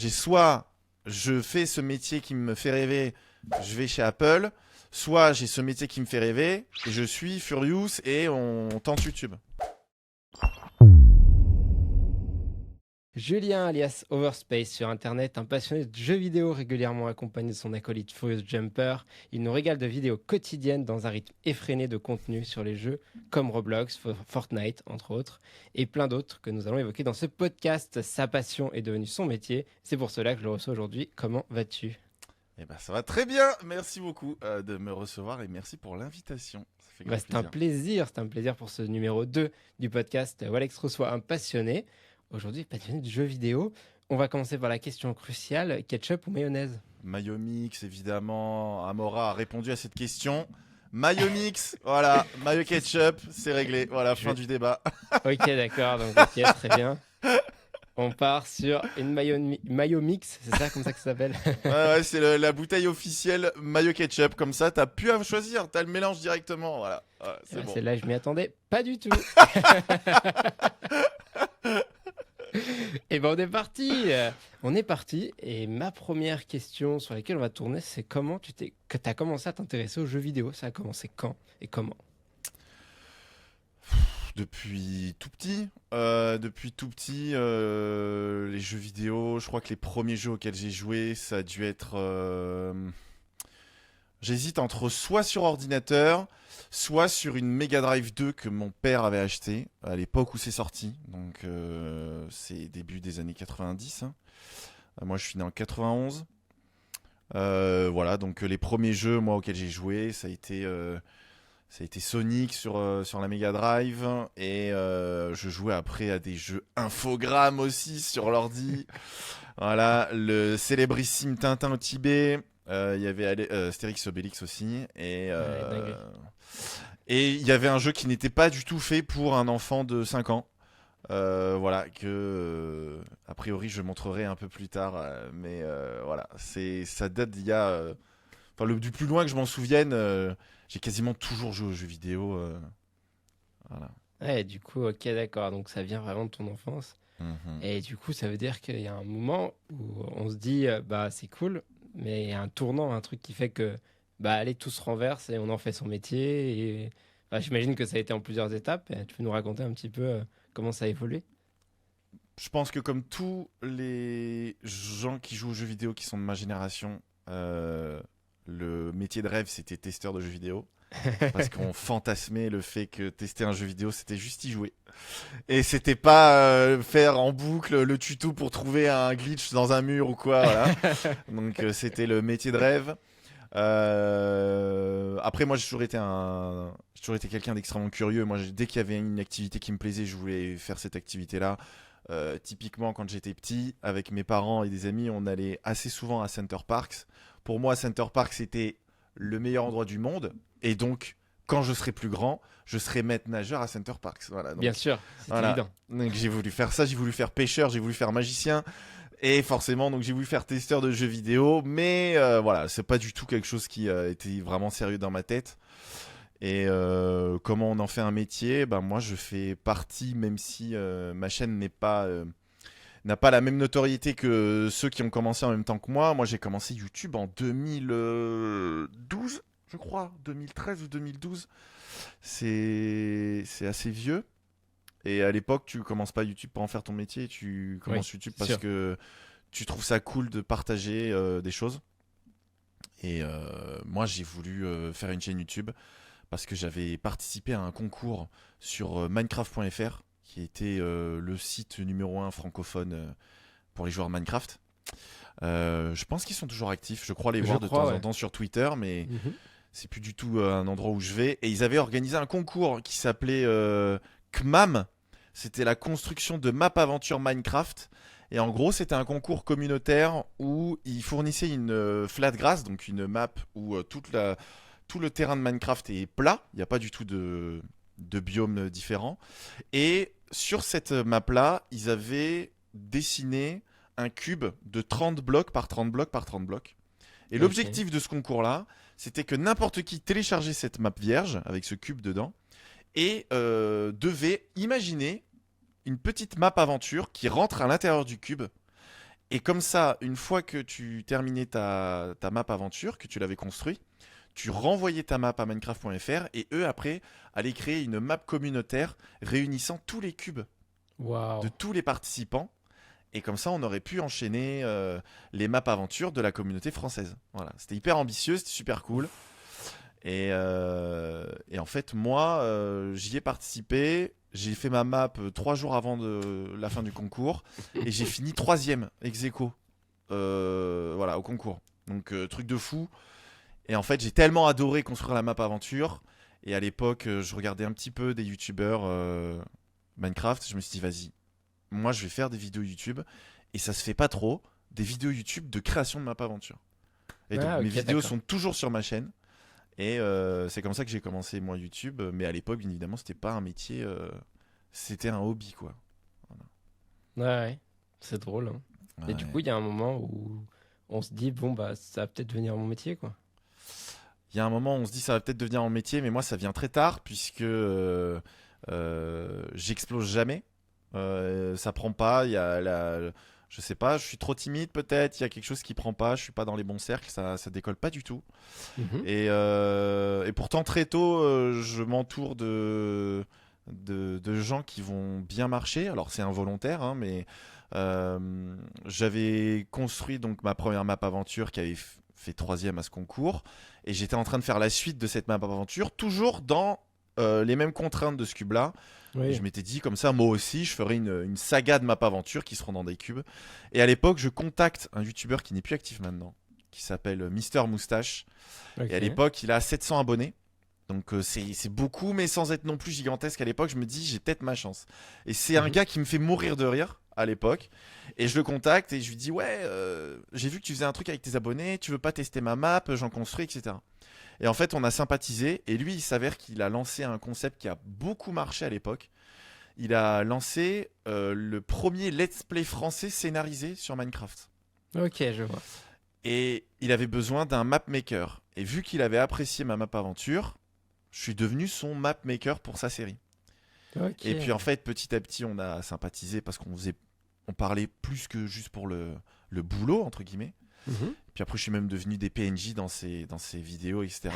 J'ai soit je fais ce métier qui me fait rêver, je vais chez Apple, soit j'ai ce métier qui me fait rêver, et je suis Furious et on tente YouTube. Julien, alias Overspace sur Internet, un passionné de jeux vidéo régulièrement accompagné de son acolyte Furious Jumper, il nous régale de vidéos quotidiennes dans un rythme effréné de contenu sur les jeux comme Roblox, Fortnite entre autres, et plein d'autres que nous allons évoquer dans ce podcast. Sa passion est devenue son métier, c'est pour cela que je le reçois aujourd'hui. Comment vas-tu ? Eh ben ça va très bien, merci beaucoup de me recevoir et merci pour l'invitation. Ça fait grand plaisir. C'est un plaisir pour ce numéro 2 du podcast où Alex reçoit un passionné. Aujourd'hui, passionné de jeux vidéo. On va commencer par la question cruciale, ketchup ou mayonnaise ? Mayo Mix, évidemment. Amora a répondu à cette question. Mayo Mix, voilà. Mayo Ketchup, c'est réglé. Voilà, fin du débat. Ok, d'accord. Donc, ok, très bien. On part sur une mayo mix, c'est ça comme ça que ça s'appelle ? Ouais, c'est la bouteille officielle Mayo Ketchup. Comme ça, t'as plus à choisir. T'as le mélange directement. Voilà, c'est bon. Celle-là, je m'y attendais pas du tout. Et ben on est parti. Et ma première question sur laquelle on va tourner, c'est comment tu as commencé à t'intéresser aux jeux vidéo. Ça a commencé quand et comment ? Depuis tout petit. Les jeux vidéo, je crois que les premiers jeux auxquels j'ai joué, ça a dû être... J'hésite entre soit sur ordinateur, soit sur une Mega Drive 2 que mon père avait acheté à l'époque où c'est sorti. Donc c'est début des années 90. Hein. Moi je suis né en 91. Voilà, donc les premiers jeux moi auxquels j'ai joué, ça a été Sonic sur la Mega Drive. Et je jouais après à des jeux Infogrames aussi sur l'ordi. Voilà, le célébrissime Tintin au Tibet. Il y avait Astérix Obélix aussi et il y avait un jeu qui n'était pas du tout fait pour un enfant de 5 ans. Voilà que a priori je montrerai un peu plus tard, mais voilà, ça date d'il y a du plus loin que je m'en souvienne, j'ai quasiment toujours joué aux jeux vidéo. Voilà. Ouais, du coup, ok, d'accord. Donc ça vient vraiment de ton enfance. Et du coup, ça veut dire qu'il y a un moment où on se dit, bah c'est cool, mais il y a un tournant, un truc qui fait que, bah allez, tout se renverse et on en fait son métier. Et bah, j'imagine que ça a été en plusieurs étapes. Et tu peux nous raconter un petit peu comment ça a évolué ? Je pense que comme tous les gens qui jouent aux jeux vidéo qui sont de ma génération, le métier de rêve c'était testeur de jeux vidéo. Parce qu'on fantasmait le fait que tester un jeu vidéo c'était juste y jouer. Et c'était pas faire en boucle le tuto pour trouver un glitch dans un mur ou quoi. Voilà. Donc c'était le métier de rêve. Après moi j'ai toujours été quelqu'un d'extrêmement curieux. Moi dès qu'il y avait une activité qui me plaisait, je voulais faire cette activité là. Typiquement quand j'étais petit, avec mes parents et des amis, on allait assez souvent à Center Parcs. Pour moi Center Parcs c'était le meilleur endroit du monde. Et donc quand je serai plus grand, je serai maître nageur à Center Parcs. Voilà, donc, Bien sûr, c'est voilà. évident. Donc j'ai voulu faire ça, j'ai voulu faire pêcheur, j'ai voulu faire magicien. Et forcément, donc j'ai voulu faire testeur de jeux vidéo, mais voilà, c'est pas du tout quelque chose qui était vraiment sérieux dans ma tête. Et comment on en fait un métier ? Ben moi, je fais partie, même si ma chaîne n'a pas la même notoriété que ceux qui ont commencé en même temps que moi. Moi, j'ai commencé YouTube en 2012, je crois, 2013 ou 2012. C'est assez vieux. Et à l'époque, tu commences pas YouTube pour en faire ton métier, tu commences YouTube parce que tu trouves ça cool de partager des choses. Et moi, j'ai voulu faire une chaîne YouTube parce que j'avais participé à un concours sur Minecraft.fr, qui était le site numéro 1 francophone pour les joueurs Minecraft. Je pense qu'ils sont toujours actifs. Je crois les voir de temps en temps sur Twitter, mais c'est plus du tout un endroit où je vais. Et ils avaient organisé un concours qui s'appelait CMAM. C'était la construction de map aventure Minecraft. Et en gros, c'était un concours communautaire où ils fournissaient une flat grass, donc une map où tout le terrain de Minecraft est plat. Il n'y a pas du tout de biomes différents. Et sur cette map-là, ils avaient dessiné un cube de 30 blocs par 30 blocs par 30 blocs. Et l'objectif de ce concours-là, c'était que n'importe qui téléchargeait cette map vierge avec ce cube dedans et devait imaginer une petite map aventure qui rentre à l'intérieur du cube Et comme ça, une fois que tu terminais ta map aventure, que tu l'avais construit, tu renvoyais ta map à Minecraft.fr et eux, après, allaient créer une map communautaire réunissant tous les cubes de Waouh. tous les participants. Et comme ça, on aurait pu enchaîner les maps aventures de la communauté française. Voilà, c'était hyper ambitieux, c'était super cool. Et en fait, moi, j'y ai participé. J'ai fait ma map 3 jours avant la fin du concours. Et j'ai fini 3e ex aequo, voilà, au concours. Donc, truc de fou. Et en fait, j'ai tellement adoré construire la map aventure. Et à l'époque, je regardais un petit peu des youtubeurs Minecraft. Je me suis dit, vas-y, moi, je vais faire des vidéos YouTube. Et ça se fait pas trop. Des vidéos YouTube de création de map aventure. Et donc, Ah, mes ok, vidéos d'accord. sont toujours sur ma chaîne. Et c'est comme ça que j'ai commencé moi YouTube. Mais à l'époque, bien évidemment, c'était pas un métier. C'était un hobby, quoi. Ouais, ouais. C'est drôle, hein. Et du coup, Ouais. il y a un moment où on se dit, bon, bah, ça va peut-être devenir mon métier, quoi. Il y a un moment où on se dit ça va peut-être devenir mon métier, mais moi ça vient très tard puisque j'explose jamais. Ça prend pas. Il y a je sais pas, je suis trop timide peut-être. Il y a quelque chose qui prend pas. Je suis pas dans les bons cercles. Ça décolle pas du tout. Mhm. Et pourtant très tôt, je m'entoure de gens qui vont bien marcher. Alors c'est involontaire, hein, mais j'avais construit donc ma première map aventure qui avait fait 3e à ce concours. Et j'étais en train de faire la suite de cette map aventure, toujours dans les mêmes contraintes de ce cube-là. Et Oui. je m'étais dit, comme ça, moi aussi, je ferai une saga de map aventure qui seront dans des cubes. Et à l'époque, je contacte un youtubeur qui n'est plus actif maintenant, qui s'appelle Mister Moustache. Et à Ok. l'époque, il a 700 abonnés. Donc c'est beaucoup, mais sans être non plus gigantesque à l'époque. Je me dis, j'ai peut-être ma chance. Et c'est un Mhm. gars qui me fait mourir de rire à l'époque. Et je le contacte et je lui dis, ouais, j'ai vu que tu faisais un truc avec tes abonnés, tu veux pas tester ma map, j'en construis, etc. Et en fait, on a sympathisé. Et lui, il s'avère qu'il a lancé un concept qui a beaucoup marché à l'époque. Il a lancé le premier let's play français scénarisé sur Minecraft. Ok, je vois. Et il avait besoin d'un map maker. Et vu qu'il avait apprécié ma map aventure, je suis devenu son map maker pour sa série. Ok. Et puis en fait, petit à petit, on a sympathisé parce on parlait plus que juste pour le boulot entre guillemets. Mhm. Puis après, je suis même devenu des PNJ dans ses vidéos, etc.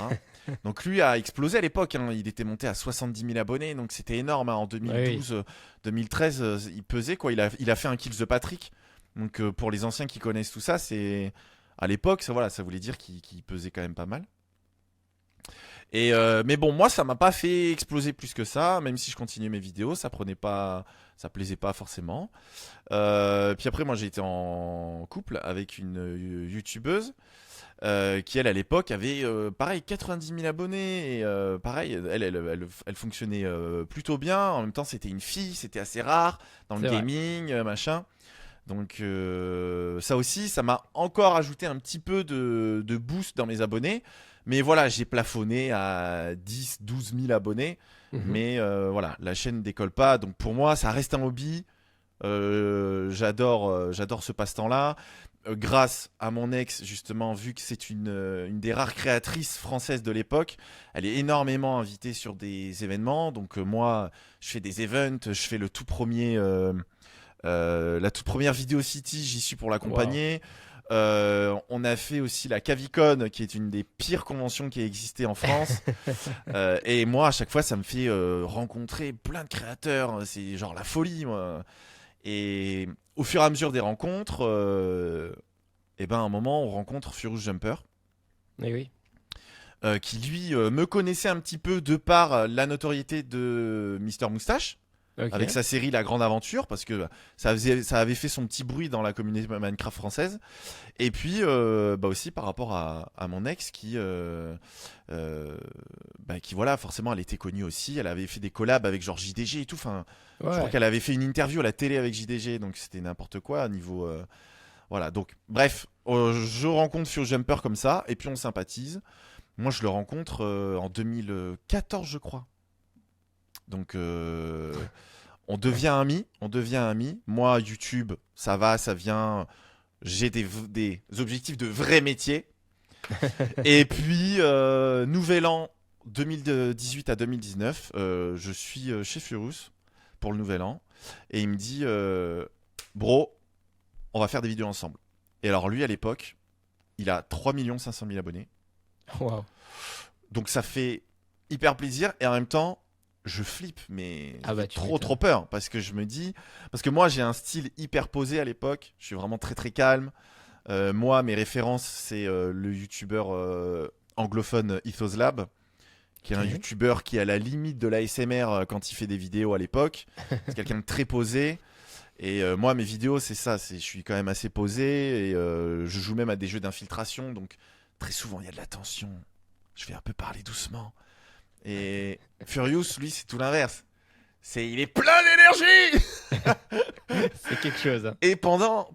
Donc lui a explosé à l'époque, hein. Il était monté à 70 000 abonnés, donc c'était énorme, hein. En Oui, oui. 2012, 2013, il pesait quoi. Il a fait un Kills the Patrick. Donc pour les anciens qui connaissent tout ça, c'est à l'époque, ça voulait dire qu'il pesait quand même pas mal. Mais bon, moi, ça m'a pas fait exploser plus que ça, même si je continuais mes vidéos, ça plaisait pas forcément. Puis après, moi, j'ai été en couple avec une youtubeuse qui, elle, à l'époque, avait pareil 90 000 abonnés. Et pareil, elle fonctionnait plutôt bien. En même temps, c'était une fille, c'était assez rare dans le C'est vrai. gaming, machin. Donc ça aussi, ça m'a encore ajouté un petit peu de boost dans mes abonnés. Mais voilà, j'ai plafonné à 10, 12 000 abonnés. Mhm. Mais voilà, la chaîne décolle pas. Donc pour moi, ça reste un hobby. J'adore ce passe-temps-là. Grâce à mon ex, justement, vu que c'est une des rares créatrices françaises de l'époque, elle est énormément invitée sur des événements. Donc moi, je fais des events, je fais la toute première Vidéo City, j'y suis pour Waouh. l'accompagner. On a fait aussi la Cavicon, qui est une des pires conventions qui a existé en France. Et moi, à chaque fois, ça me fait rencontrer plein de créateurs. C'est genre la folie, moi. Et au fur et à mesure des rencontres, et ben, à un moment, on rencontre Furious Jumper, Eh oui. qui lui me connaissait un petit peu de par la notoriété de Mister Moustache avec Ok. sa série La Grande Aventure, parce que ça avait fait son petit bruit dans la communauté Minecraft française. Et puis bah aussi par rapport à mon ex qui voilà, forcément elle était connue aussi, elle avait fait des collabs avec genre JDG et tout, enfin je crois Ouais. qu'elle avait fait une interview à la télé avec JDG, donc c'était n'importe quoi à niveau voilà. Donc bref, je rencontre Fio Jumper comme ça et puis on sympathise. Moi je le rencontre en 2014 je crois. Donc on devient amis. Moi, YouTube, ça va, ça vient. J'ai des objectifs de vrai métier. Et puis, nouvel an 2018 à 2019, je suis chez Furus pour le nouvel an. Et il me dit, bro, on va faire des vidéos ensemble. Et alors lui, à l'époque, il a 3 500 000 abonnés. Waouh. Donc ça fait hyper plaisir et en même temps, je flippe, mais Ah bah, tu trop m'étonnes. peur parce que je me dis, parce que moi j'ai un style hyper posé à l'époque, je suis vraiment très calme. Moi, mes références, c'est le youtubeur anglophone Ethos Lab, qui est un Ok. youtubeur qui est à la limite de l'ASMR quand il fait des vidéos à l'époque. C'est quelqu'un de très posé. Et moi, mes vidéos, c'est ça. Je suis quand même assez posé. Et je joue même à des jeux d'infiltration. Donc, très souvent, il y a de la tension. Je vais un peu parler doucement. Et Furious, lui, c'est tout l'inverse. Il est plein d'énergie. C'est quelque chose, hein. Et pendant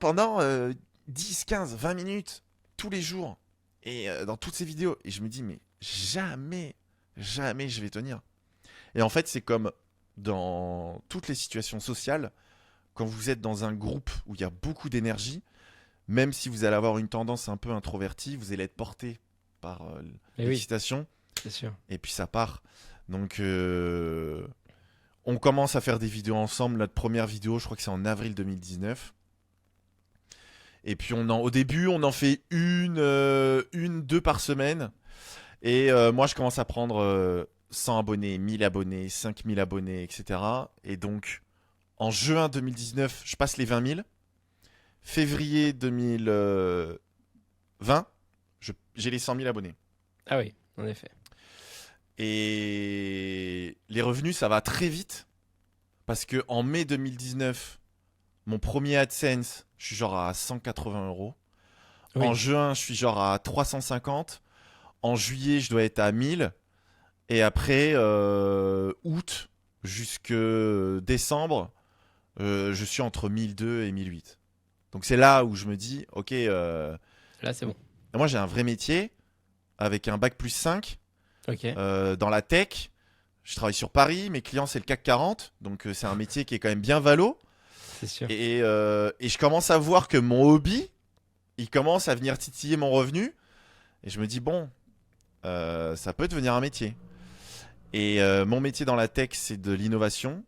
10, 15, 20 minutes, tous les jours, et dans toutes ces vidéos, et je me dis, mais jamais je vais tenir. Et en fait, c'est comme dans toutes les situations sociales, quand vous êtes dans un groupe où il y a beaucoup d'énergie, même si vous allez avoir une tendance un peu introvertie, vous allez être porté par Mais oui, l'excitation, c'est sûr. et puis ça part. Donc, on commence à faire des vidéos ensemble. Notre première vidéo, je crois que c'est en avril 2019. Et puis au début, on en fait deux par semaine. Et moi, je commence à prendre 100 abonnés, 1000 abonnés, 5000 abonnés, etc. Et donc, en juin 2019, je passe les 20 000. Février 2020, j'ai les 100 000 abonnés. Ah oui, en effet. Et les revenus, ça va très vite. Parce que en mai 2019, mon premier AdSense, je suis genre à 180 euros. Oui. En juin, je suis genre à 350. En juillet, je dois être à 1000. Et après, août jusque décembre, je suis entre 1002 et 1008. Donc c'est là où je me dis, ok, Là, c'est bon. moi j'ai un vrai métier avec un bac plus 5 Ok. dans la tech. Je travaille sur Paris, mes clients c'est le CAC 40, donc c'est un métier qui est quand même bien valo. C'est sûr. Et je commence à voir que mon hobby, il commence à venir titiller mon revenu. Et je me dis, bon, ça peut devenir un métier. Et mon métier dans la tech, c'est de l'innovation.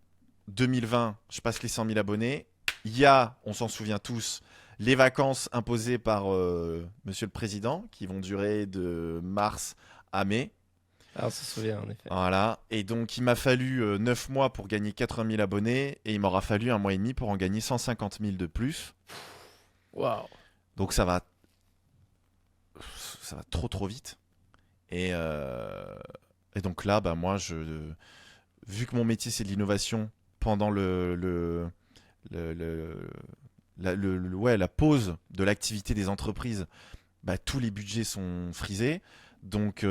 2020, je passe les 100 000 abonnés. Il y a, on s'en souvient tous, les vacances imposées par Monsieur le Président, qui vont durer de mars à mai. Ah, on se souvient, en effet. Voilà. Et donc, il m'a fallu 9 mois pour gagner 80 000 abonnés. Et il m'aura fallu un mois et demi pour en gagner 150 000 de plus. Waouh. Donc, ça va trop vite. Et donc là, bah, moi, vu que mon métier, c'est de l'innovation, pendant la pause de l'activité des entreprises, bah, tous les budgets sont frisés. Donc,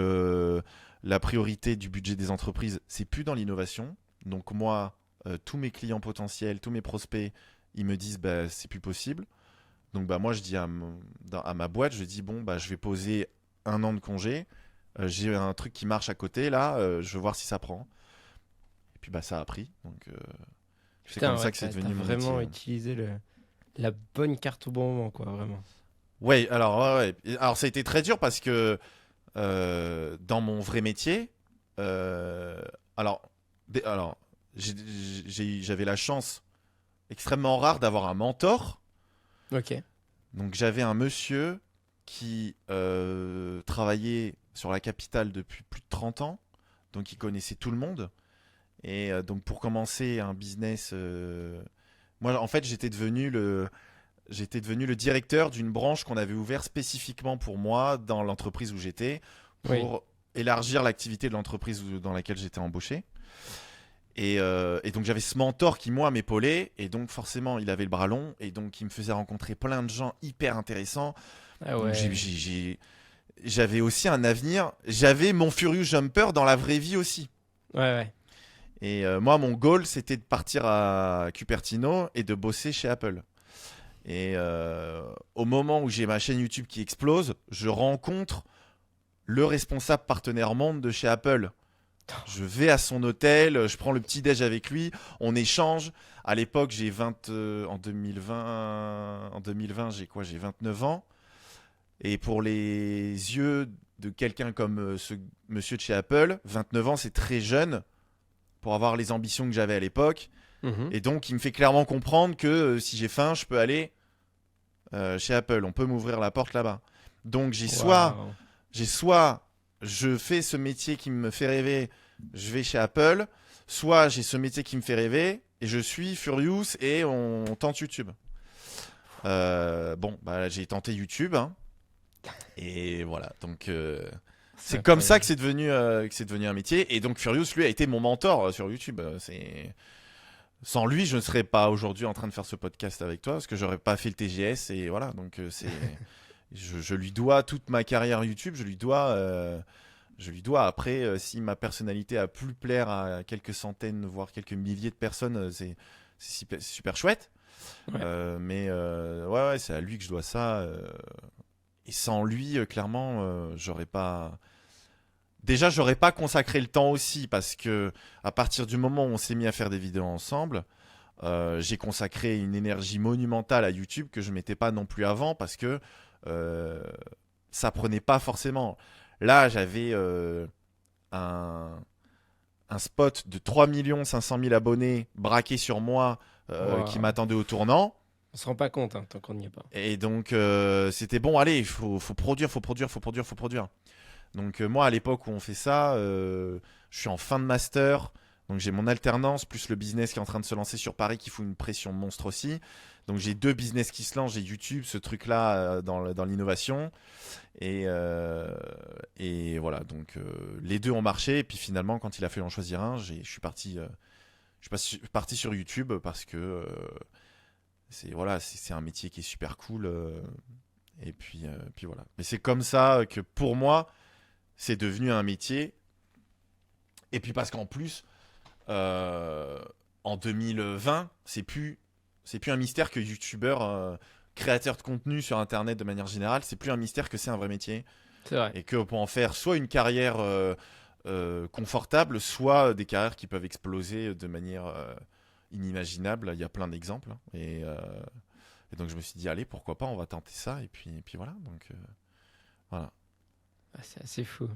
la priorité du budget des entreprises, c'est plus dans l'innovation. Donc, moi, tous mes clients potentiels, tous mes prospects, ils me disent, bah, c'est plus possible. Donc, bah, moi, je dis à ma boîte, je dis, bon, bah, je vais poser un an de congé. J'ai un truc qui marche à côté, là, je veux voir si ça prend. Et puis, bah, ça a pris. Donc, c'est Putain, comme ouais, ça que c'est t'as devenu mon vraiment métier. utilisé la bonne carte au bon moment, quoi, vraiment. Ouais, alors, ouais. Alors, ça a été très dur parce que dans mon vrai métier, euh, alors, alors j'avais la chance extrêmement rare d'avoir un mentor. Ok. Donc, j'avais un monsieur qui travaillait sur la capitale depuis plus de 30 ans. Donc, il connaissait tout le monde. Et donc, pour commencer un business, moi, en fait, j'étais devenu le directeur d'une branche qu'on avait ouverte spécifiquement pour moi dans l'entreprise où j'étais, Oui. pour élargir l'activité de l'entreprise dans laquelle j'étais embauché. Et donc j'avais ce mentor qui, moi, m'épaulait. Et donc forcément, il avait le bras long. Et donc il me faisait rencontrer plein de gens hyper intéressants. Ah Donc ouais. j'avais aussi un avenir. J'avais mon Furious Jumper dans la vraie vie aussi. Ouais, ouais. Et moi, mon goal, c'était de partir à Cupertino et de bosser chez Apple. Et au moment où j'ai ma chaîne YouTube qui explose, je rencontre le responsable partenaire monde de chez Apple. Je vais à son hôtel, je prends le petit déj avec lui, on échange. À l'époque, en 2020, j'ai quoi? J'ai 29 ans. Et pour les yeux de quelqu'un comme ce monsieur de chez Apple, 29 ans, c'est très jeune pour avoir les ambitions que j'avais à l'époque. Mhm. Et donc, il me fait clairement comprendre que si j'ai faim, je peux aller chez Apple. On peut m'ouvrir la porte là-bas. Donc Waouh. j'ai soit je fais ce métier qui me fait rêver, je vais chez Apple, soit j'ai ce métier qui me fait rêver et je suis Furious et on tente YouTube. Bon, bah j'ai tenté YouTube, hein, et voilà. Donc c'est comme ça que c'est devenu un métier. Et donc Furious, lui, a été mon mentor sur YouTube. Sans lui, je ne serais pas aujourd'hui en train de faire ce podcast avec toi parce que j'aurais pas fait le TGS. Et voilà, donc je lui dois toute ma carrière YouTube. Je lui dois après, si ma personnalité a pu plaire à quelques centaines, voire quelques milliers de personnes, c'est super chouette. Ouais. Ouais, c'est à lui que je dois ça. Et sans lui, clairement, j'aurais pas. Déjà, j'aurais pas consacré le temps aussi parce que à partir du moment où on s'est mis à faire des vidéos ensemble, j'ai consacré une énergie monumentale à YouTube que je mettais pas non plus avant parce que ça prenait pas forcément. Là, j'avais un spot de 3 500 000 abonnés braqué sur moi qui Waouh. m'attendait au tournant. On se rend pas compte tant qu'on n'y est pas. Et donc, c'était bon, allez, il faut produire. Donc, moi, à l'époque où on fait ça, je suis en fin de master. Donc, j'ai mon alternance, plus le business qui est en train de se lancer sur Paris qui fout une pression monstre aussi. Donc, j'ai 2 business qui se lancent. J'ai YouTube, ce truc-là dans l'innovation. Et voilà, donc les deux ont marché. Et puis finalement, quand il a fallu en choisir un, je suis parti sur YouTube parce que c'est un métier qui est super cool. Et puis voilà. Mais c'est comme ça que pour moi, c'est devenu un métier. Et puis parce qu'en plus, en 2020, c'est plus un mystère que youtubeur, créateur de contenu sur Internet de manière générale, c'est plus un mystère que c'est un vrai métier. C'est vrai. Et qu'on peut en faire soit une carrière confortable, soit des carrières qui peuvent exploser de manière inimaginable. Il y a plein d'exemples. Et donc je me suis dit, allez, pourquoi pas, on va tenter ça. Et puis voilà. Donc voilà. Ah, c'est assez fou.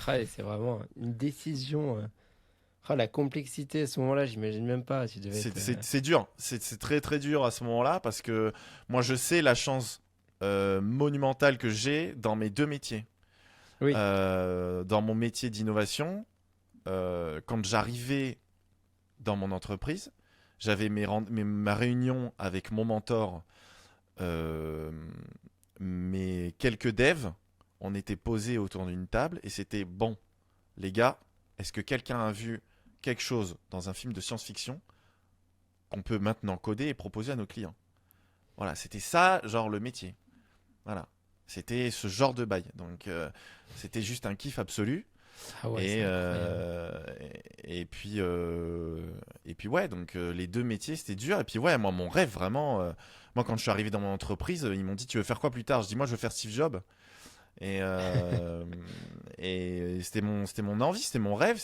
Ah, et c'est vraiment une décision. Ah, la complexité à ce moment-là, j'imagine même pas. Tu devais être. C'est dur. C'est très très dur à ce moment-là parce que moi je sais la chance monumentale que j'ai dans mes 2 métiers. Oui. Dans mon métier d'innovation, quand j'arrivais dans mon entreprise, j'avais ma réunion avec mon mentor, mes quelques devs, on était posés autour d'une table et c'était bon, les gars, est-ce que quelqu'un a vu quelque chose dans un film de science-fiction qu'on peut maintenant coder et proposer à nos clients? Voilà, c'était ça, genre le métier. Voilà. C'était ce genre de bail. Donc, c'était juste un kiff absolu. Ah ouais, Et, c'est incroyable. et puis ouais, donc les 2 métiers, c'était dur. Et puis ouais, moi, mon rêve, vraiment, moi, quand je suis arrivé dans mon entreprise, ils m'ont dit, tu veux faire quoi plus tard? Je dis, moi, je veux faire Steve Jobs. Et, et c'était mon envie, c'était mon rêve.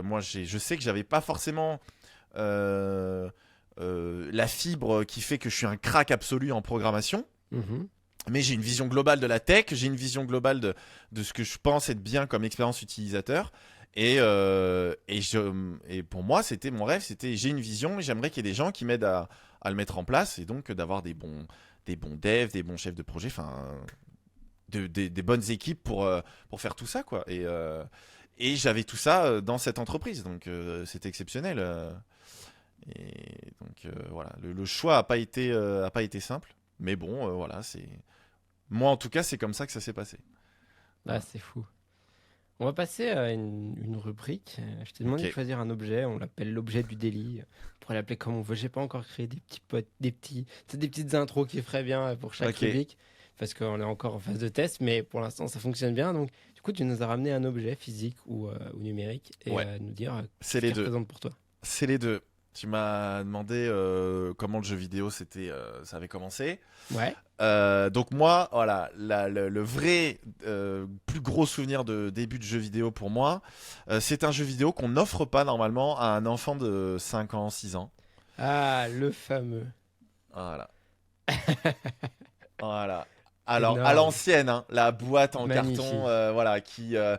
Moi, je sais que j'avais pas forcément la fibre qui fait que je suis un crack absolu en programmation. Mhm. Mais j'ai une vision globale de la tech, j'ai une vision globale de ce que je pense être bien comme expérience utilisateur. Et pour moi, c'était mon rêve, j'ai une vision et j'aimerais qu'il y ait des gens qui m'aident à le mettre en place et donc d'avoir des bons devs, des bons chefs de projet, enfin des bonnes équipes pour faire tout ça, quoi. Et j'avais tout ça dans cette entreprise, donc c'était exceptionnel. Et donc voilà, le choix a pas été simple, mais bon, voilà, moi en tout cas, c'est comme ça que ça s'est passé. Ah, Voilà. c'est fou. On va passer à une rubrique. Je t'ai demandé de Ok. choisir un objet. On l'appelle l'objet du délit. On pourrait l'appeler comme on veut. J'ai pas encore créé des petites intros qui feraient bien pour chaque Ok. rubrique. Parce qu'on est encore en phase de test. Mais pour l'instant, ça fonctionne bien. Donc, du coup, tu nous as ramené un objet physique ou numérique et Ouais. nous dire C'est ce les qu'il deux. représente pour toi. C'est les deux. Tu m'as demandé comment le jeu vidéo ça avait commencé. Ouais. Donc moi, voilà, le vrai plus gros souvenir de début de jeu vidéo pour moi, c'est un jeu vidéo qu'on n'offre pas normalement à un enfant de 5 ans, 6 ans. Ah, le fameux. Voilà. Voilà. Alors, à Énorme. l'ancienne, hein, la boîte en carton, Magnifique. voilà, qui a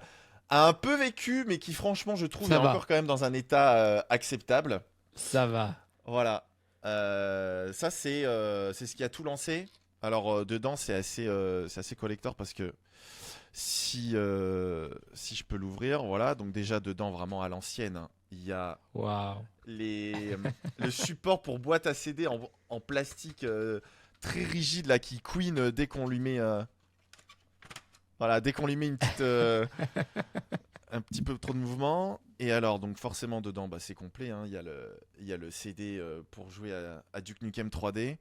un peu vécu, mais qui franchement, je trouve, est Ça va. encore quand même dans un état acceptable. Ça va. Voilà. Ça, c'est ce qui a tout lancé. Alors, dedans, c'est assez collector parce que si je peux l'ouvrir, voilà. Donc, déjà, dedans, vraiment à l'ancienne, hein, il y a Waouh. les, le support pour boîte à CD en plastique très rigide là qui couine dès qu'on lui met voilà dès qu'on lui met une petite un petit peu trop de mouvement. Et alors donc forcément dedans bah, c'est complet hein. Il y a le CD pour jouer à Duke Nukem 3D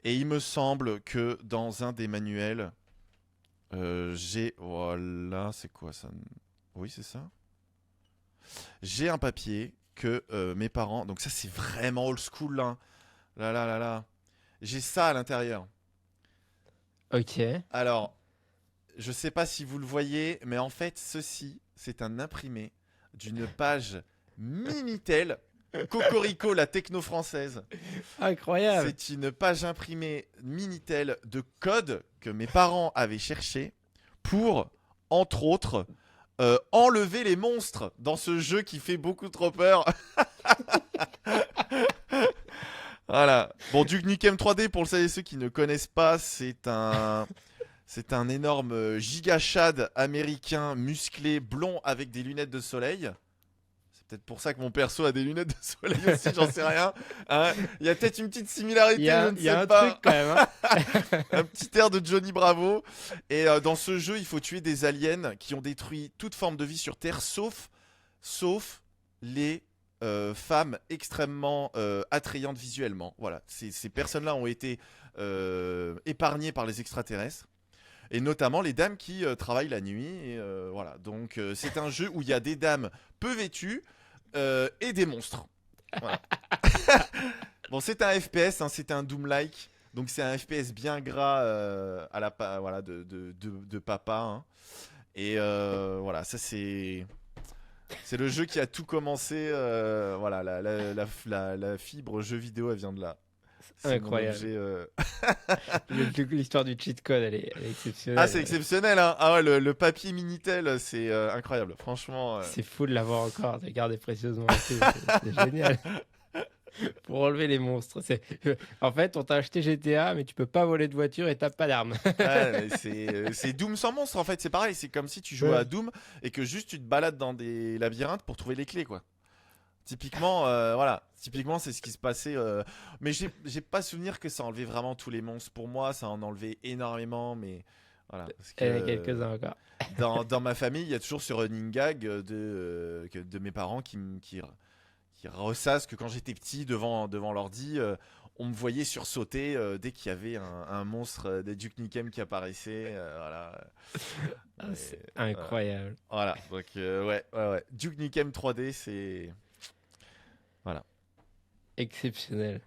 et il me semble que dans un des manuels j'ai voilà c'est quoi ça, oui c'est ça, j'ai un papier que mes parents, donc ça c'est vraiment old school là, hein. Là là là là. J'ai ça à l'intérieur. Ok. Alors, je sais pas si vous le voyez, mais en fait, ceci, c'est un imprimé d'une page Minitel, Cocorico, la techno française. Incroyable. C'est une page imprimée Minitel de code que mes parents avaient cherché pour, entre autres, enlever les monstres dans ce jeu qui fait beaucoup trop peur. Voilà. Bon, Duke Nukem 3D, pour celles et ceux qui ne connaissent pas, c'est un énorme giga chad américain musclé blond avec des lunettes de soleil. C'est peut-être pour ça que mon perso a des lunettes de soleil aussi, j'en sais rien. Hein, il y a peut-être une petite similarité, je ne Il y a sais un pas. truc quand même. Hein. Un petit air de Johnny Bravo. Et dans ce jeu, il faut tuer des aliens qui ont détruit toute forme de vie sur Terre, sauf les femmes extrêmement attrayantes visuellement. Voilà, ces personnes-là ont été épargnées par les extraterrestres. Et notamment les dames qui travaillent la nuit. Et, voilà. Donc c'est un jeu où il y a des dames peu vêtues et des monstres. Voilà. Bon, c'est un FPS, hein, c'est un Doom-like. Donc c'est un FPS bien gras à la voilà, de papa. Hein. Et voilà, ça c'est le jeu qui a tout commencé. Voilà, la fibre jeu vidéo, elle vient de là. C'est mon Incroyable. objet. L'histoire du cheat code, elle est Ah, c'est exceptionnelle. exceptionnel, hein. Ah ouais, le papier Minitel, c'est incroyable. Franchement. C'est fou de l'avoir encore, de garder précieusement. C'est génial. Pour enlever les monstres. En fait, on t'a acheté GTA, mais tu peux pas voler de voiture et t'as pas d'armes. Ouais, mais c'est Doom sans monstre en fait. C'est pareil. C'est comme si tu jouais à Ouais. Doom et que juste tu te balades dans des labyrinthes pour trouver les clés, quoi. Typiquement, voilà. Typiquement, c'est ce qui se passait. Mais j'ai pas souvenir que ça enlevait vraiment tous les monstres. Pour moi, ça en enlevait énormément, mais voilà. Parce Il y en a que quelques-uns encore. dans ma famille, il y a toujours ce running gag de mes parents qui ressassent que quand j'étais petit devant l'ordi, on me voyait sursauter dès qu'il y avait un monstre des Duke Nukem qui apparaissait. Voilà. Ah, c'est Voilà. incroyable. Voilà. Donc, ouais. Duke Nukem 3D, c'est. Voilà. Exceptionnel.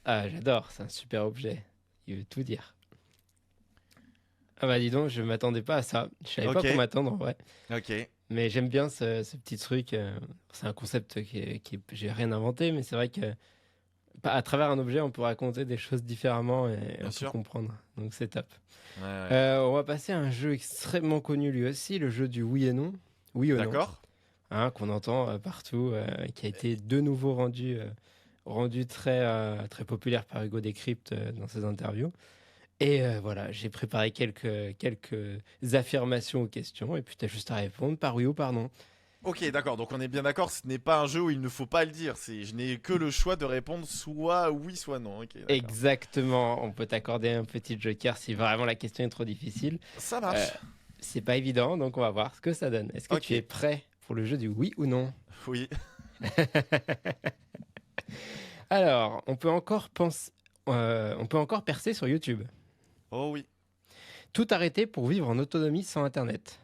Ah, j'adore, c'est un super objet. Il veut tout dire. Ah bah dis donc, je m'attendais pas à ça. Je savais pas Ok. quoi m'attendre en vrai. Ok. Mais j'aime bien ce petit truc. C'est un concept j'ai rien inventé, mais c'est vrai que à travers un objet, on peut raconter des choses différemment et Bien on peut sûr. comprendre. Donc c'est top. Ouais. On va passer à un jeu extrêmement connu lui aussi, le jeu du oui et non. Oui ou non. D'accord. Hein, qu'on entend partout, qui a été de nouveau rendu très, très populaire par Hugo Décrypte dans ses interviews. Et voilà, j'ai préparé quelques affirmations aux questions, et puis tu as juste à répondre par oui ou par non. Ok, d'accord. Donc on est bien d'accord. Ce n'est pas un jeu où il ne faut pas le dire. Je n'ai que le choix de répondre soit oui, soit non. Ok, d'accord. Exactement, on peut t'accorder un petit joker si vraiment la question est trop difficile. Ça Euh, marche. c'est pas évident, donc on va voir ce que ça donne. Est-ce que tu es Ok. prêt pour le jeu du oui ou non? Oui. Alors, on peut encore percer sur YouTube. Oh oui. Tout arrêter pour vivre en autonomie sans Internet.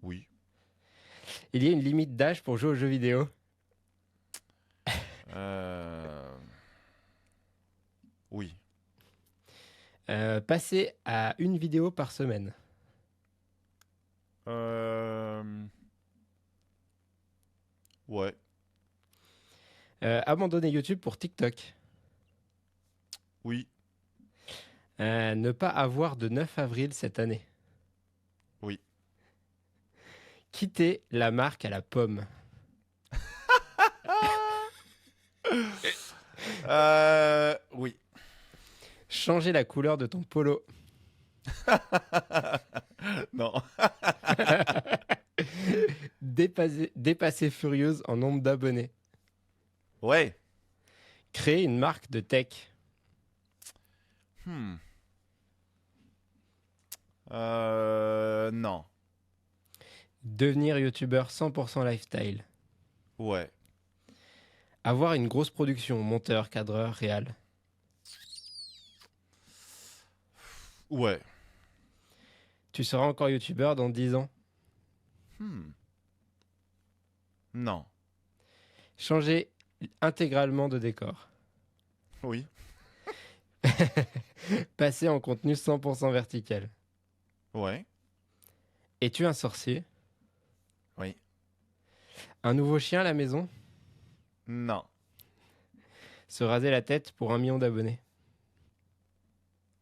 Oui. Il y a une limite d'âge pour jouer aux jeux vidéo. Oui. Passer à une vidéo par semaine. Ouais. Abandonner YouTube pour TikTok. Oui. Ne pas avoir de 9 avril cette année. Oui. Quitter la marque à la pomme. Oui. Changer la couleur de ton polo. Non. Dépasser Furieuse en nombre d'abonnés. Ouais. Créer une marque de tech. Hmm. Non. Devenir youtubeur 100% lifestyle. Ouais. Avoir une grosse production, monteur, cadreur, réal. Ouais. Tu seras encore youtubeur dans 10 ans. Hmm. Non. Changer intégralement de décor. Oui. Passer en contenu 100% vertical. Ouais. Es-tu un sorcier? Oui. Un nouveau chien à la maison? Non. Se raser la tête pour 1 million d'abonnés.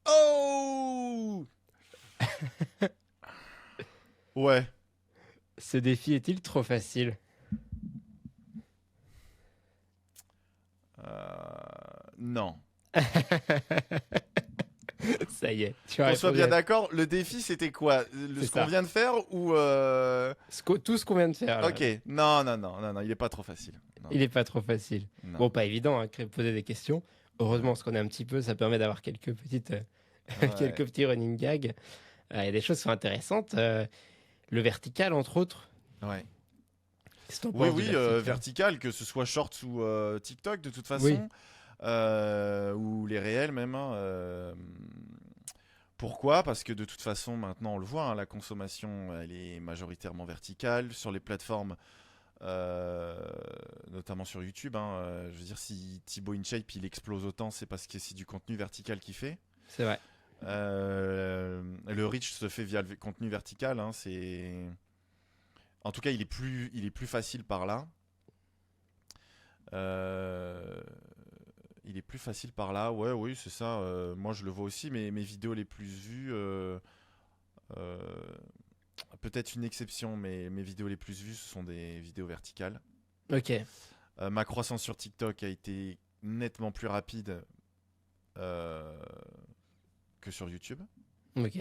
Oh! Ouais. Ce défi est-il trop facile? Non. Ça y est, tu as Qu'on soit répondu bien à d'accord, le défi c'était quoi? C'est Ce qu'on ça. vient de faire ou tout ce qu'on vient de faire. Là. Ok. Non, non, non, non, non, il est pas trop facile. Non. Il est pas trop facile. Non. Bon, pas évident, hein, poser des questions. Heureusement, Ouais. parce qu'on est un petit peu, ça permet d'avoir quelques petites, Ouais. quelques petits running gags. Il y a des choses qui sont intéressantes. Le vertical, entre autres. Ouais. Qu'est-ce que t'en Oui, penses du oui, vertical vertical, que ce soit Shorts ou TikTok de toute Oui. façon, ou les réels même. Hein, pourquoi? Parce que de toute façon, maintenant on le voit, hein, la consommation elle est majoritairement verticale sur les plateformes, notamment sur YouTube. Hein, je veux dire, si Thibaut InShape il explose autant, c'est parce que c'est du contenu vertical qu'il fait. C'est vrai. Le reach se fait via le contenu vertical. Hein, en tout cas, il est plus facile par là. Il est plus facile par là. Ouais, oui, c'est ça. Moi, je le vois aussi. Mais mes vidéos les plus vues, euh, peut-être une exception, mais mes vidéos les plus vues, ce sont des vidéos verticales. Ok. Ma croissance sur TikTok a été nettement plus rapide que sur YouTube. Ok.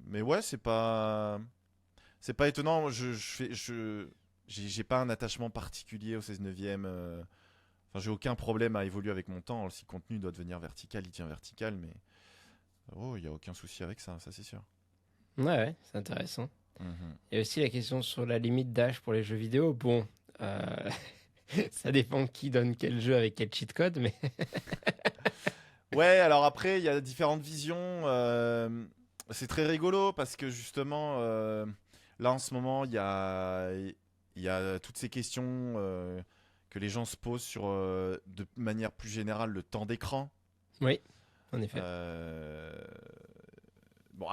Mais ouais, c'est pas étonnant. J'ai pas un attachement particulier au 16 neuvième. Enfin, j'ai aucun problème à évoluer avec mon temps. Si le contenu doit devenir vertical, il devient vertical. Mais il y a aucun souci avec ça, ça c'est sûr. Ouais, c'est intéressant. Mhm. Il y a aussi la question sur la limite d'âge pour les jeux vidéo. Bon, ça dépend qui donne quel jeu avec quel cheat code, mais Ouais, alors après, il y a différentes visions. C'est très rigolo parce que justement, là en ce moment, il y a toutes ces questions que les gens se posent sur, de manière plus générale, le temps d'écran. oui, en effet. Bon,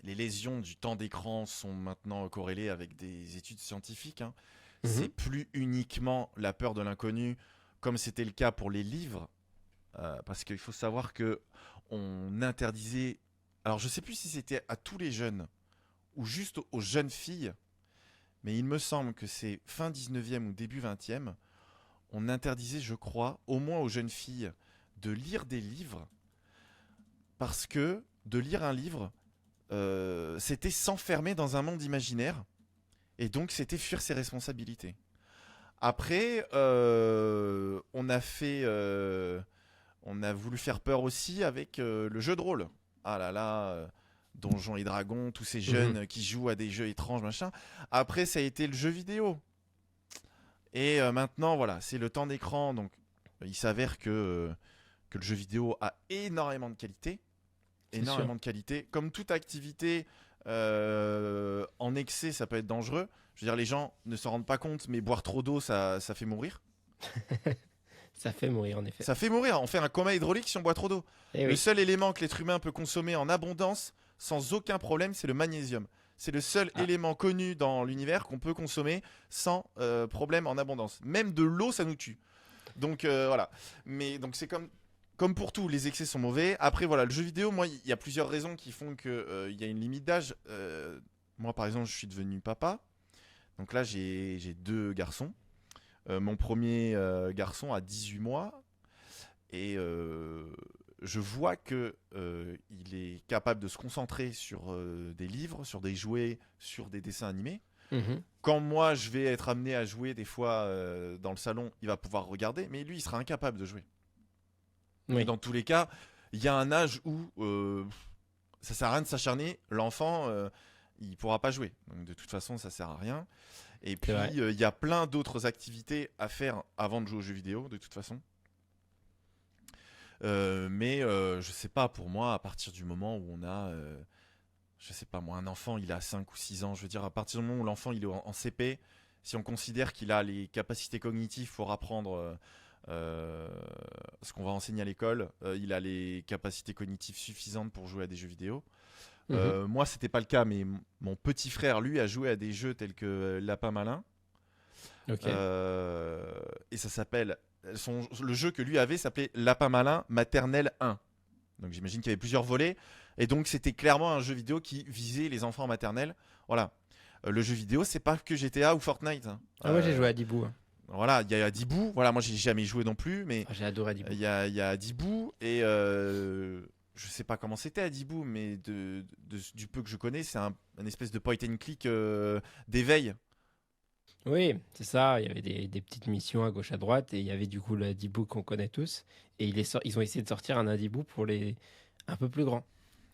les lésions du temps d'écran sont maintenant corrélées avec des études scientifiques. Hein. C'est Mhm. plus uniquement la peur de l'inconnu, comme c'était le cas pour les livres, parce qu'il faut savoir que on interdisait. Alors, je sais plus si c'était à tous les jeunes ou juste aux jeunes filles, mais il me semble que c'est fin 19e ou début 20e, on interdisait, je crois, au moins aux jeunes filles de lire des livres, parce que de lire un livre, c'était s'enfermer dans un monde imaginaire, et donc c'était fuir ses responsabilités. Après, on a voulu faire peur aussi avec le jeu de rôle. Ah là là, Donjons et Dragons, tous ces Mhm. jeunes qui jouent à des jeux étranges, machin. Après, ça a été le jeu vidéo. Et maintenant, voilà, c'est le temps d'écran. Donc, il s'avère que le jeu vidéo a énormément de qualité. C'est sûr. Énormément de qualité. Comme toute activité, en excès, ça peut être dangereux. Je veux dire, les gens ne s'en rendent pas compte, mais boire trop d'eau, ça fait mourir. Ça fait mourir, en effet. Ça fait mourir. On fait un coma hydraulique si on boit trop d'eau. Eh Le oui. seul élément que l'être humain peut consommer en abondance, sans aucun problème, c'est le magnésium. C'est le seul Ah, élément connu dans l'univers qu'on peut consommer sans problème en abondance. Même de l'eau, ça nous tue. Donc voilà. Mais donc c'est comme pour tout, les excès sont mauvais. Après voilà, le jeu vidéo, moi, il y a plusieurs raisons qui font que il y a une limite d'âge. Moi, par exemple, je suis devenu papa. Donc là, j'ai 2 garçons. Mon premier garçon a 18 mois et je vois que il est capable de se concentrer sur des livres, sur des jouets, sur des dessins animés. Mhm. Quand moi, je vais être amené à jouer des fois dans le salon, il va pouvoir regarder, mais lui, il sera incapable de jouer. Et Oui. dans tous les cas, il y a un âge où ça sert à rien de s'acharner. L'enfant, il pourra pas jouer. Donc de toute façon, ça sert à rien. Et C'est puis, vrai. il y a plein d'autres activités à faire avant de jouer aux jeux vidéo, de toute façon. Mais je sais pas, pour moi, à partir du moment où on a, je sais pas moi, un enfant, il a 5 ou 6 ans, je veux dire, à partir du moment où l'enfant il est en CP, si on considère qu'il a les capacités cognitives pour apprendre ce qu'on va enseigner à l'école, il a les capacités cognitives suffisantes pour jouer à des jeux vidéo. Mhm. Moi, c'était pas le cas, mais mon petit frère, lui, a joué à des jeux tels que Lapin Malin. Ok. Et ça s'appelle. Le jeu que lui avait s'appelait Lapin Malin Maternelle 1. Donc j'imagine qu'il y avait plusieurs volets. Et donc c'était clairement un jeu vidéo qui visait les enfants maternels. Voilà. Le jeu vidéo, c'est pas que GTA ou Fortnite, hein. Ah, moi j'ai joué à Dibou, hein. Voilà, il y a Dibou. Voilà, moi j'ai jamais joué non plus, mais Ah, j'ai adoré Dibou. il y a Dibou et je sais pas comment c'était à Dibou, mais du peu que je connais, c'est un espèce de point and click d'éveil. Oui, c'est ça. Il y avait des petites missions à gauche à droite et il y avait du coup le Dibou qu'on connaît tous. Et ils ont essayé de sortir un Dibou pour les un peu plus grands,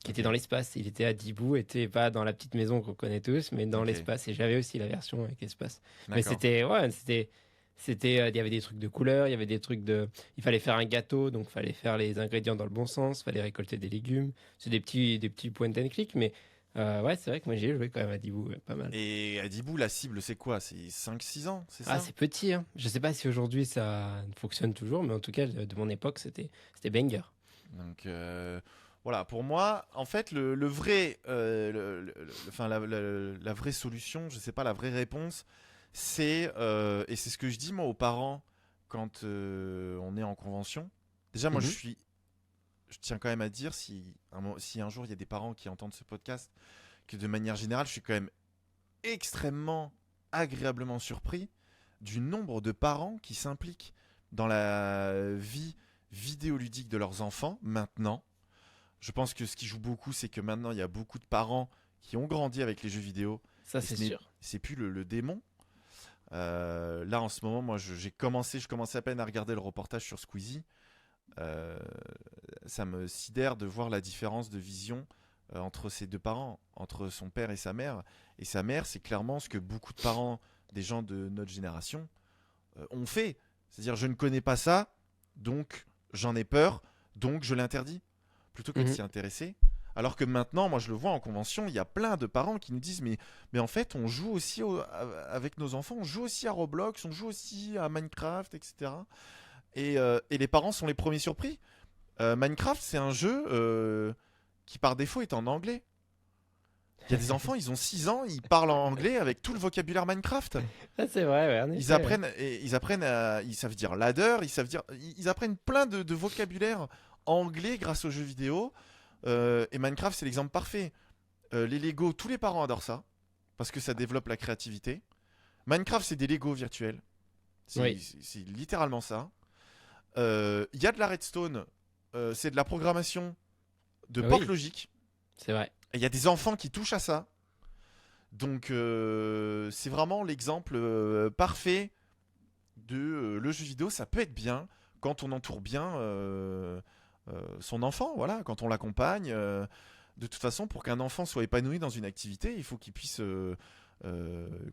qui était Ok, dans l'espace. Il était à Dibou, était pas dans la petite maison qu'on connaît tous, mais dans ok, l'espace. Et j'avais aussi la version avec l'espace. Mais d'accord. il y avait des trucs de couleurs, il y avait des trucs de, il fallait faire un gâteau, donc il fallait faire les ingrédients dans le bon sens, il fallait récolter des légumes. C'est des petits point and click, mais ouais, c'est vrai que moi j'ai joué quand même à Dibou, ouais, pas mal. Et à Dibou, la cible, c'est quoi? C'est 5 6 ans, c'est Ah, ça? c'est petit, hein. Je sais pas si aujourd'hui ça fonctionne toujours, mais en tout cas, de mon époque, c'était banger. Donc voilà, pour moi, en fait, le vrai, enfin la vraie solution, je sais pas, la vraie réponse, c'est et c'est ce que je dis moi aux parents quand on est en convention. Déjà, moi, Mhm. je tiens quand même à dire si un jour il y a des parents qui entendent ce podcast, que de manière générale, je suis quand même extrêmement agréablement surpris du nombre de parents qui s'impliquent dans la vie vidéoludique de leurs enfants maintenant. Je pense que ce qui joue beaucoup, c'est que maintenant il y a beaucoup de parents qui ont grandi avec les jeux vidéo Ça, et c'est sûr. c'est plus le démon. Là en ce moment, moi je commençais à peine à regarder le reportage sur Squeezie. Euh, Ça me sidère de voir la différence de vision entre ces deux parents, entre son père et sa mère. Et sa mère, c'est clairement ce que beaucoup de parents, des gens de notre génération, ont fait. C'est-à-dire, je ne connais pas ça, donc j'en ai peur, donc je l'interdis, plutôt que de Mhm. s'y intéresser. Alors que maintenant, moi je le vois en convention, il y a plein de parents qui nous disent mais en fait, on joue aussi avec nos enfants, on joue aussi à Roblox, on joue aussi à Minecraft, etc. Et les parents sont les premiers surpris. Minecraft, c'est un jeu qui par défaut est en anglais. Il y a des enfants, ils ont 6 ans, ils parlent en anglais avec tout le vocabulaire Minecraft. Ah, c'est vrai, ouais, en Ils effet, ouais. apprennent, ils savent dire ladder, ils apprennent plein de vocabulaire anglais grâce aux jeux vidéo. Et Minecraft, c'est l'exemple parfait. Les Lego, tous les parents adorent ça parce que ça développe la créativité. Minecraft, c'est des Lego virtuels. Oui, C'est littéralement ça. Il y a de la redstone, c'est de la programmation de porte oui, logique. c'est vrai. Et il y a des enfants qui touchent à ça. Donc c'est vraiment l'exemple parfait de le jeu vidéo, ça peut être bien quand on entoure bien son enfant, voilà, quand on l'accompagne. De toute façon, pour qu'un enfant soit épanoui dans une activité, il faut qu'il puisse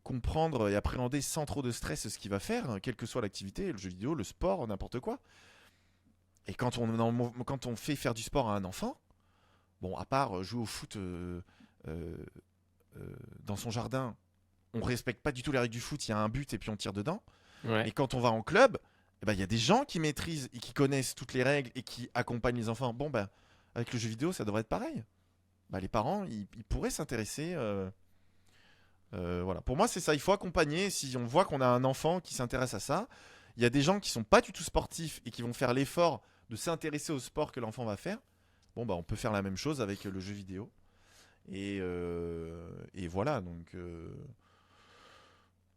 comprendre et appréhender sans trop de stress ce qu'il va faire, hein, quelle que soit l'activité, le jeu vidéo, le sport, n'importe quoi. Et quand on fait faire du sport à un enfant, bon, à part jouer au foot euh, dans son jardin, on respecte pas du tout les règles du foot, il y a un but et puis on tire dedans. Ouais. Mais quand on va en club, eh ben, il y a des gens qui maîtrisent et qui connaissent toutes les règles et qui accompagnent les enfants. Bon, ben, avec le jeu vidéo, ça devrait être pareil. Bah, les parents, ils pourraient s'intéresser. Voilà. Pour moi, c'est ça. Il faut accompagner. Si on voit qu'on a un enfant qui s'intéresse à ça, il y a des gens qui sont pas du tout sportifs et qui vont faire l'effort de s'intéresser au sport que l'enfant va faire. Bon, bah, on peut faire la même chose avec le jeu vidéo. Et voilà. Donc,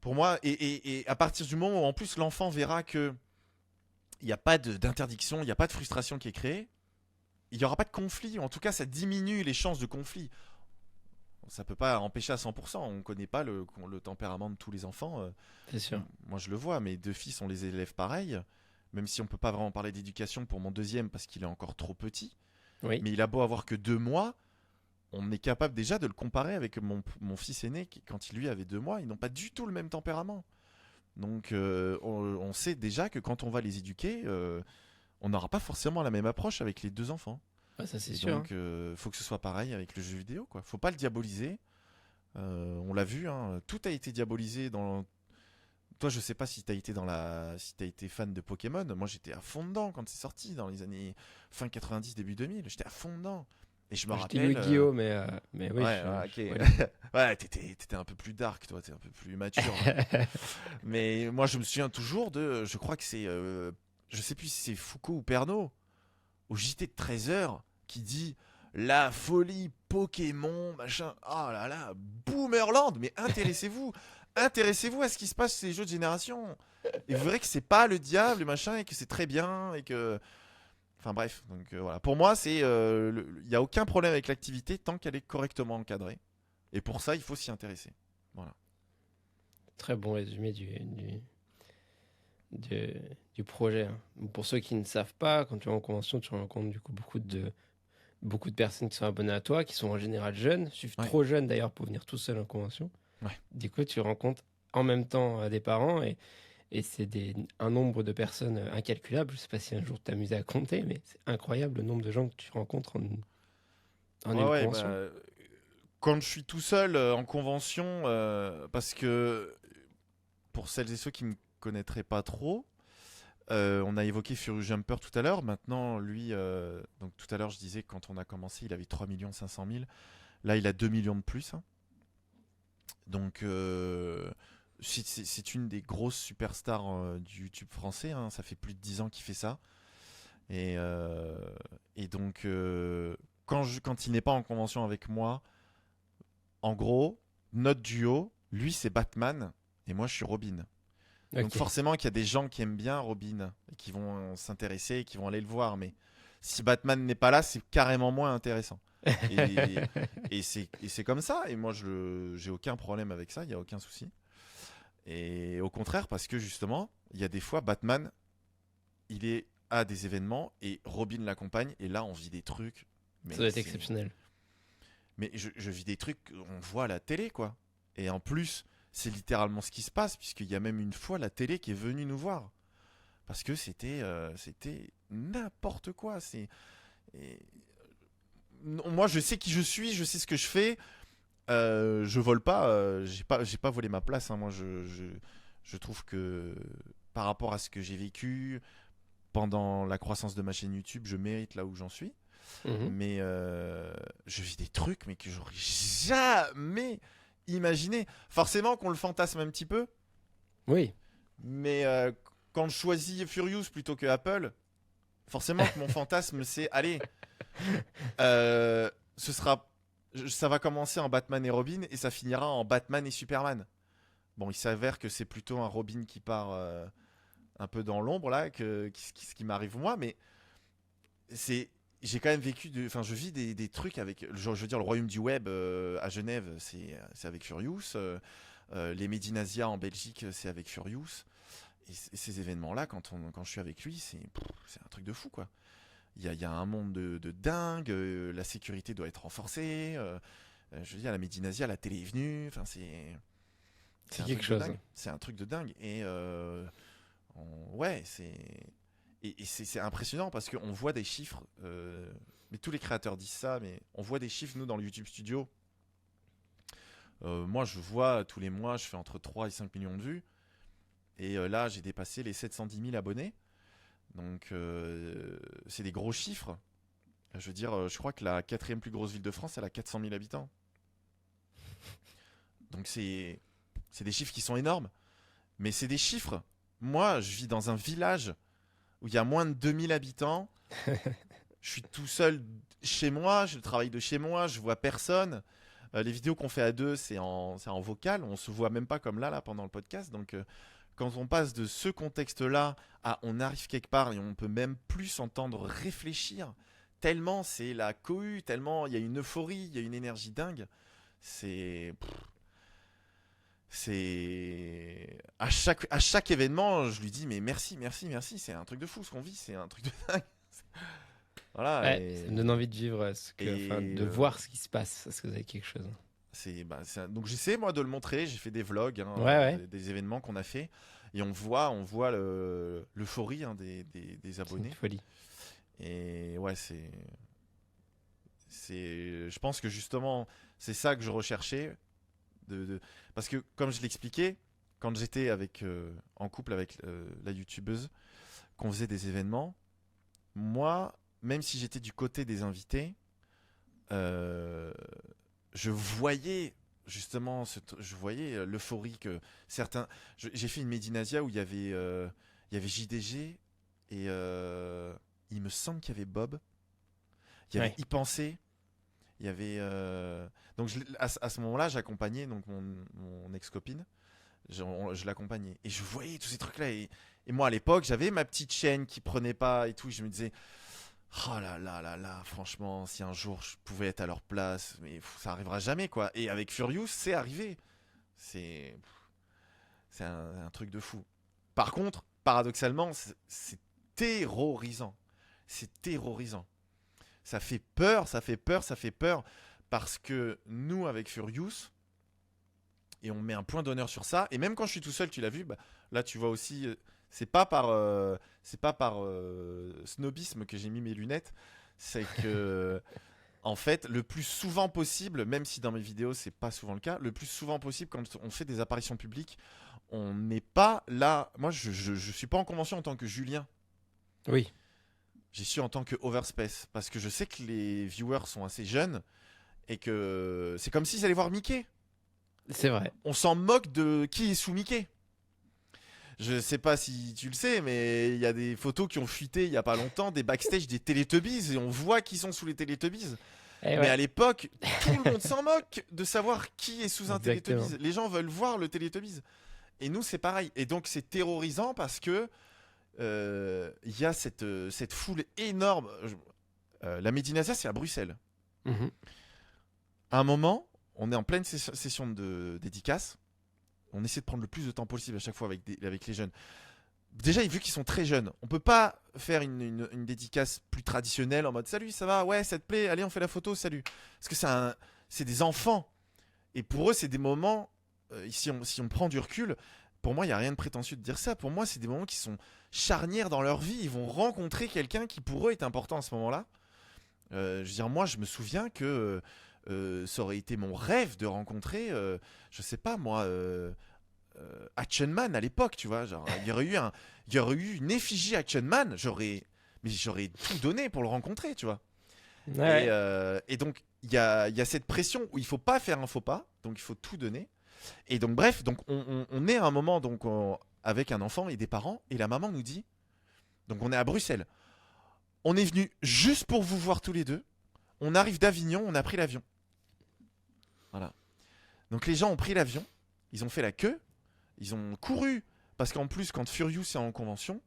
Pour moi, et à partir du moment où en plus l'enfant verra que il n'y a pas d'interdiction, il n'y a pas de frustration qui est créée, il n'y aura pas de conflit. En tout cas, ça diminue les chances de conflit. Ça peut pas empêcher à 100%. On connaît pas le tempérament de tous les enfants. C'est sûr. Moi, je le vois. Mes deux fils, on les élève pareil. Même si on peut pas vraiment parler d'éducation pour mon deuxième parce qu'il est encore trop petit. Oui. Mais il a beau avoir que 2 mois, on est capable déjà de le comparer avec mon fils aîné qui, quand il lui avait 2 mois, ils n'ont pas du tout le même tempérament. Donc, on sait déjà que quand on va les éduquer, on n'aura pas forcément la même approche avec les deux enfants. Ouais, ça c'est Et sûr. donc, faut que ce soit pareil avec le jeu vidéo, quoi. Faut pas le diaboliser. On l'a vu, hein, tout a été diabolisé dans. Toi, je sais pas si t'as été si t'as été fan de Pokémon. Moi, j'étais à fond dedans quand c'est sorti dans les années fin 90, début 2000. J'étais à fond dedans. Et je me J'étais rappelle. Yu-Gi-Oh, mais oui. Ouais, ok. ouais. Ouais, t'étais un peu plus dark, toi. T'es un peu plus mature. Mais moi, je me souviens toujours de. Je crois que c'est. Je sais plus si c'est Foucault ou Pernod au JT de 13h qui dit la folie Pokémon, machin. Oh là là, Boomerland, mais intéressez-vous. Intéressez-vous à ce qui se passe sur ces jeux de génération. Et vous verrez que c'est pas le diable, machin, et que c'est très bien, et que. Enfin bref, donc voilà. Pour moi, il n'y a aucun problème avec l'activité tant qu'elle est correctement encadrée. Et pour ça, il faut s'y intéresser. Voilà. Très bon résumé du projet, hein. Pour ceux qui ne savent pas, quand tu vas en convention, tu rencontres du coup beaucoup de personnes qui sont abonnées à toi, qui sont en général jeunes, suivent Ouais. trop jeunes d'ailleurs pour venir tout seul en convention. Ouais. Du coup, tu rencontres en même temps des parents et c'est un nombre de personnes incalculable. Je sais pas si un jour tu t'amuses à compter, mais c'est incroyable le nombre de gens que tu rencontres en une Ouais, convention. bah, quand je suis tout seul en convention, parce que pour celles et ceux qui me connaîtraient pas trop, on a évoqué Furious Jumper tout à l'heure. Maintenant, lui, donc tout à l'heure, je disais que quand on a commencé, il avait 3 500 000. Là, il a 2 millions de plus, hein. Donc, c'est une des grosses superstars du YouTube français, hein. Ça fait plus de 10 ans qu'il fait ça. Et, donc, quand il n'est pas en convention avec moi, en gros, notre duo, lui, c'est Batman et moi, je suis Robin. Donc Ok. forcément qu'il y a des gens qui aiment bien Robin et qui vont s'intéresser et qui vont aller le voir. Mais si Batman n'est pas là, c'est carrément moins intéressant. Et, c'est comme ça. Et moi, j'ai aucun problème avec ça. Il n'y a aucun souci. Et au contraire, parce que justement, il y a des fois, Batman, il est à des événements et Robin l'accompagne. Et là, on vit des trucs. Mais Ça doit être exceptionnel. Mais je vis des trucs qu'on voit à la télé, quoi. Et en plus, c'est littéralement ce qui se passe, puisqu'il y a même une fois la télé qui est venue nous voir. Parce que c'était n'importe quoi. Moi, je sais qui je suis, je sais ce que je fais. Je vole pas, j'ai pas volé ma place, hein. Moi, je trouve que par rapport à ce que j'ai vécu pendant la croissance de ma chaîne YouTube, je mérite là où j'en suis. Mhm. Mais je vis des trucs mais que j'aurais jamais imaginé. Forcément qu'on le fantasme un petit peu, Oui. mais quand je choisis Furious plutôt que Apple, forcément que mon fantasme c'est allez, ça va commencer en Batman et Robin et ça finira en Batman et Superman. Bon, il s'avère que c'est plutôt un Robin qui part un peu dans l'ombre là, ce qui m'arrive moi, mais j'ai quand même vécu, je vis des trucs avec, je veux dire, le royaume du web à Genève, c'est avec Furious. Les Medinasia en Belgique, c'est avec Furious. Et ces événements-là, quand je suis avec lui, c'est un truc de fou, quoi. Il y a un monde de dingue, la sécurité doit être renforcée. Je veux dire, la Medinasia, la télé est venue. Enfin, C'est un quelque truc de chose. dingue. C'est un truc de dingue. Et ouais, c'est impressionnant parce qu'on voit des chiffres, mais tous les créateurs disent ça, mais on voit des chiffres, nous, dans le YouTube Studio. Moi, je vois tous les mois, je fais entre 3 et 5 millions de vues. Et là, j'ai dépassé les 710 000 abonnés. Donc, c'est des gros chiffres. Je veux dire, je crois que la quatrième plus grosse ville de France, elle a 400 000 habitants. Donc, c'est des chiffres qui sont énormes. Mais c'est des chiffres. Moi, je vis dans un village où il y a moins de 2000 habitants. Je suis tout seul chez moi, je travaille de chez moi, je vois personne. Les vidéos qu'on fait à deux, c'est en vocal. On se voit même pas comme là pendant le podcast. Donc, quand on passe de ce contexte-là à on arrive quelque part et on peut même plus s'entendre réfléchir, tellement c'est la cohue, tellement il y a une euphorie, il y a une énergie dingue. C'est. C'est. À chaque événement, je lui dis, mais merci, merci, merci. C'est un truc de fou ce qu'on vit. C'est un truc de dingue. Voilà. Ouais, ça me donne envie de vivre, Et, de voir ce qui se passe. Est-ce que vous avez quelque chose? Donc j'essaie moi de le montrer. J'ai fait des vlogs, hein, Ouais. des événements qu'on a fait, et on voit l'euphorie hein, des C'est abonnés. une folie. Et ouais, je pense que justement, c'est ça que je recherchais. Parce que, comme je l'expliquais, quand j'étais en couple avec la youtubeuse, qu'on faisait des événements, moi, même si j'étais du côté des invités, euh, je voyais justement, je voyais l'euphorie que certains. J'ai fait une Medinasia où il y avait JDG et il me semble qu'il y avait Bob, il y avait Ouais. Y Penser. Il y avait donc à ce moment-là, j'accompagnais donc mon ex-copine. Je l'accompagnais et je voyais tous ces trucs-là et moi à l'époque, j'avais ma petite chaîne qui prenait pas et tout. Je me disais, oh là là là là, franchement, si un jour je pouvais être à leur place, mais ça arrivera jamais quoi. Et avec Furious, c'est arrivé. C'est c'est un truc de fou. Par contre, paradoxalement, c'est terrorisant. C'est terrorisant. Ça fait peur, ça fait peur, ça fait peur. Parce que nous, avec Furious, et on met un point d'honneur sur ça, et même quand je suis tout seul, tu l'as vu, bah, là tu vois aussi, c'est pas par snobisme que j'ai mis mes lunettes, c'est que, en fait, le plus souvent possible, même si dans mes vidéos c'est pas souvent le cas, le plus souvent possible quand on fait des apparitions publiques, on n'est pas là. Moi, je suis pas en convention en tant que Julien. Oui, J'y suis en tant que Overspace parce que je sais que les viewers sont assez jeunes et que c'est comme s'ils allaient voir Mickey. c'est vrai. On s'en moque de qui est sous Mickey. Je sais pas si tu le sais, mais il y a des photos qui ont fuité il y a pas longtemps, des backstage des Teletubbies et on voit qui sont sous les Teletubbies. Eh Mais à ouais, l'époque, tout le monde s'en moque de savoir qui est sous un exactement. Teletubbies. Les gens veulent voir le Teletubbies. Et nous, c'est pareil. Et donc, c'est terrorisant parce que il y a cette foule énorme. La Médinasia, c'est à Bruxelles. Mhm. À un moment, on est en pleine session de dédicace. On essaie de prendre le plus de temps possible à chaque fois avec les jeunes. Déjà, vu qu'ils sont très jeunes, on peut pas faire une dédicace plus traditionnelle en mode salut, ça va, ouais, ça te plaît, allez, on fait la photo, salut. Parce que c'est des enfants. Et pour eux, c'est des moments, si on prend du recul, pour moi, il n'y a rien de prétentieux de dire ça. Pour moi, c'est des moments qui sont charnières dans leur vie. Ils vont rencontrer quelqu'un qui pour eux est important à ce moment-là. Je veux dire, moi, je me souviens que ça aurait été mon rêve de rencontrer, je sais pas moi, Action Man à l'époque, tu vois. Genre, il y aurait eu une effigie Action Man, mais j'aurais tout donné pour le rencontrer, tu vois. Et, Ouais. et donc, il y a cette pression où il faut pas faire un faux pas, donc il faut tout donner. Et donc, bref, donc on est à un moment donc, avec un enfant et des parents, et la maman nous dit, donc on est à Bruxelles, on est venu juste pour vous voir tous les deux. On arrive d'Avignon, on a pris l'avion. Voilà. Donc les gens ont pris l'avion, ils ont fait la queue, ils ont couru, parce qu'en plus, quand Furious est en convention,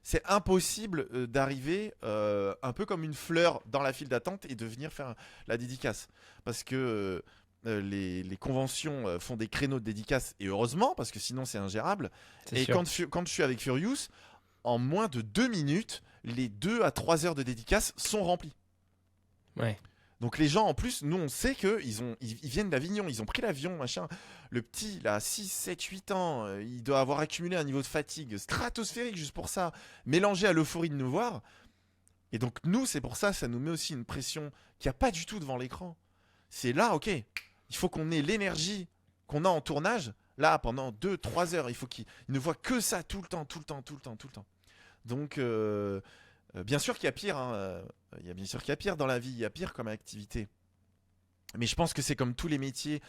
c'est impossible d'arriver un peu comme une fleur dans la file d'attente et de venir faire la dédicace. Parce que les conventions font des créneaux de dédicace, et heureusement, parce que sinon c'est ingérable. C'est Et sûr. quand je suis avec Furious, en moins de 2 minutes, les 2 à 3 heures de dédicace sont remplies. Ouais. Donc les gens, en plus, nous on sait qu'ils viennent d'Avignon, ils ont pris l'avion, machin. Le petit, il a 6, 7, 8 ans, il doit avoir accumulé un niveau de fatigue stratosphérique juste pour ça, mélangé à l'euphorie de nous voir. Et donc nous, c'est pour ça, ça nous met aussi une pression qu'il n'y a pas du tout devant l'écran. C'est là, ok, il faut qu'on ait l'énergie qu'on a en tournage, là, pendant 2, 3 heures. Il faut qu'il ne voit que ça tout le temps, tout le temps, tout le temps, tout le temps. Donc, bien sûr qu'il y a pire, hein, il y a bien sûr qu'il y a pire dans la vie, il y a pire comme activité. Mais je pense que c'est comme tous les métiers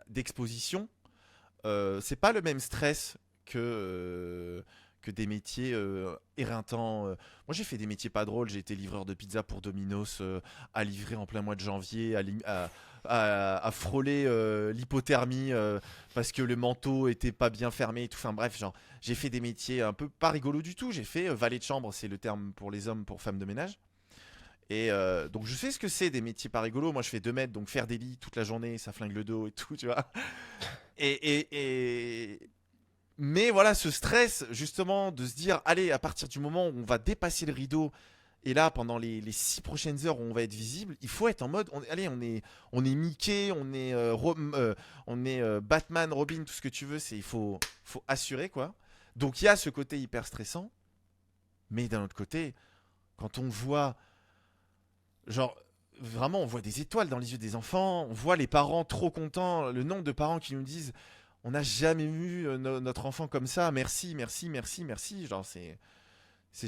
d'exposition. C'est pas le même stress que des métiers éreintants. Moi, j'ai fait des métiers pas drôles. J'ai été livreur de pizza pour Domino's à livrer en plein mois de janvier, à frôler l'hypothermie parce que le manteau était pas bien fermé et tout. Enfin bref, genre j'ai fait des métiers un peu pas rigolos du tout. J'ai fait valet de chambre, c'est le terme pour les hommes pour femmes de ménage. Et donc je sais ce que c'est des métiers pas rigolos. Moi je fais 2 mètres, donc faire des lits toute la journée, ça flingue le dos et tout, tu vois. Et mais voilà, ce stress justement de se dire, allez, à partir du moment où on va dépasser le rideau, et là pendant les 6 prochaines heures où on va être visible, il faut être en mode, allez, on est Mickey, on est Batman, Robin, tout ce que tu veux, faut assurer quoi. Donc il y a ce côté hyper stressant, mais d'un autre côté, quand on voit genre, vraiment, on voit des étoiles dans les yeux des enfants, on voit les parents trop contents, le nombre de parents qui nous disent on n'a jamais vu notre enfant comme ça, merci, merci, merci, merci. Genre, c'est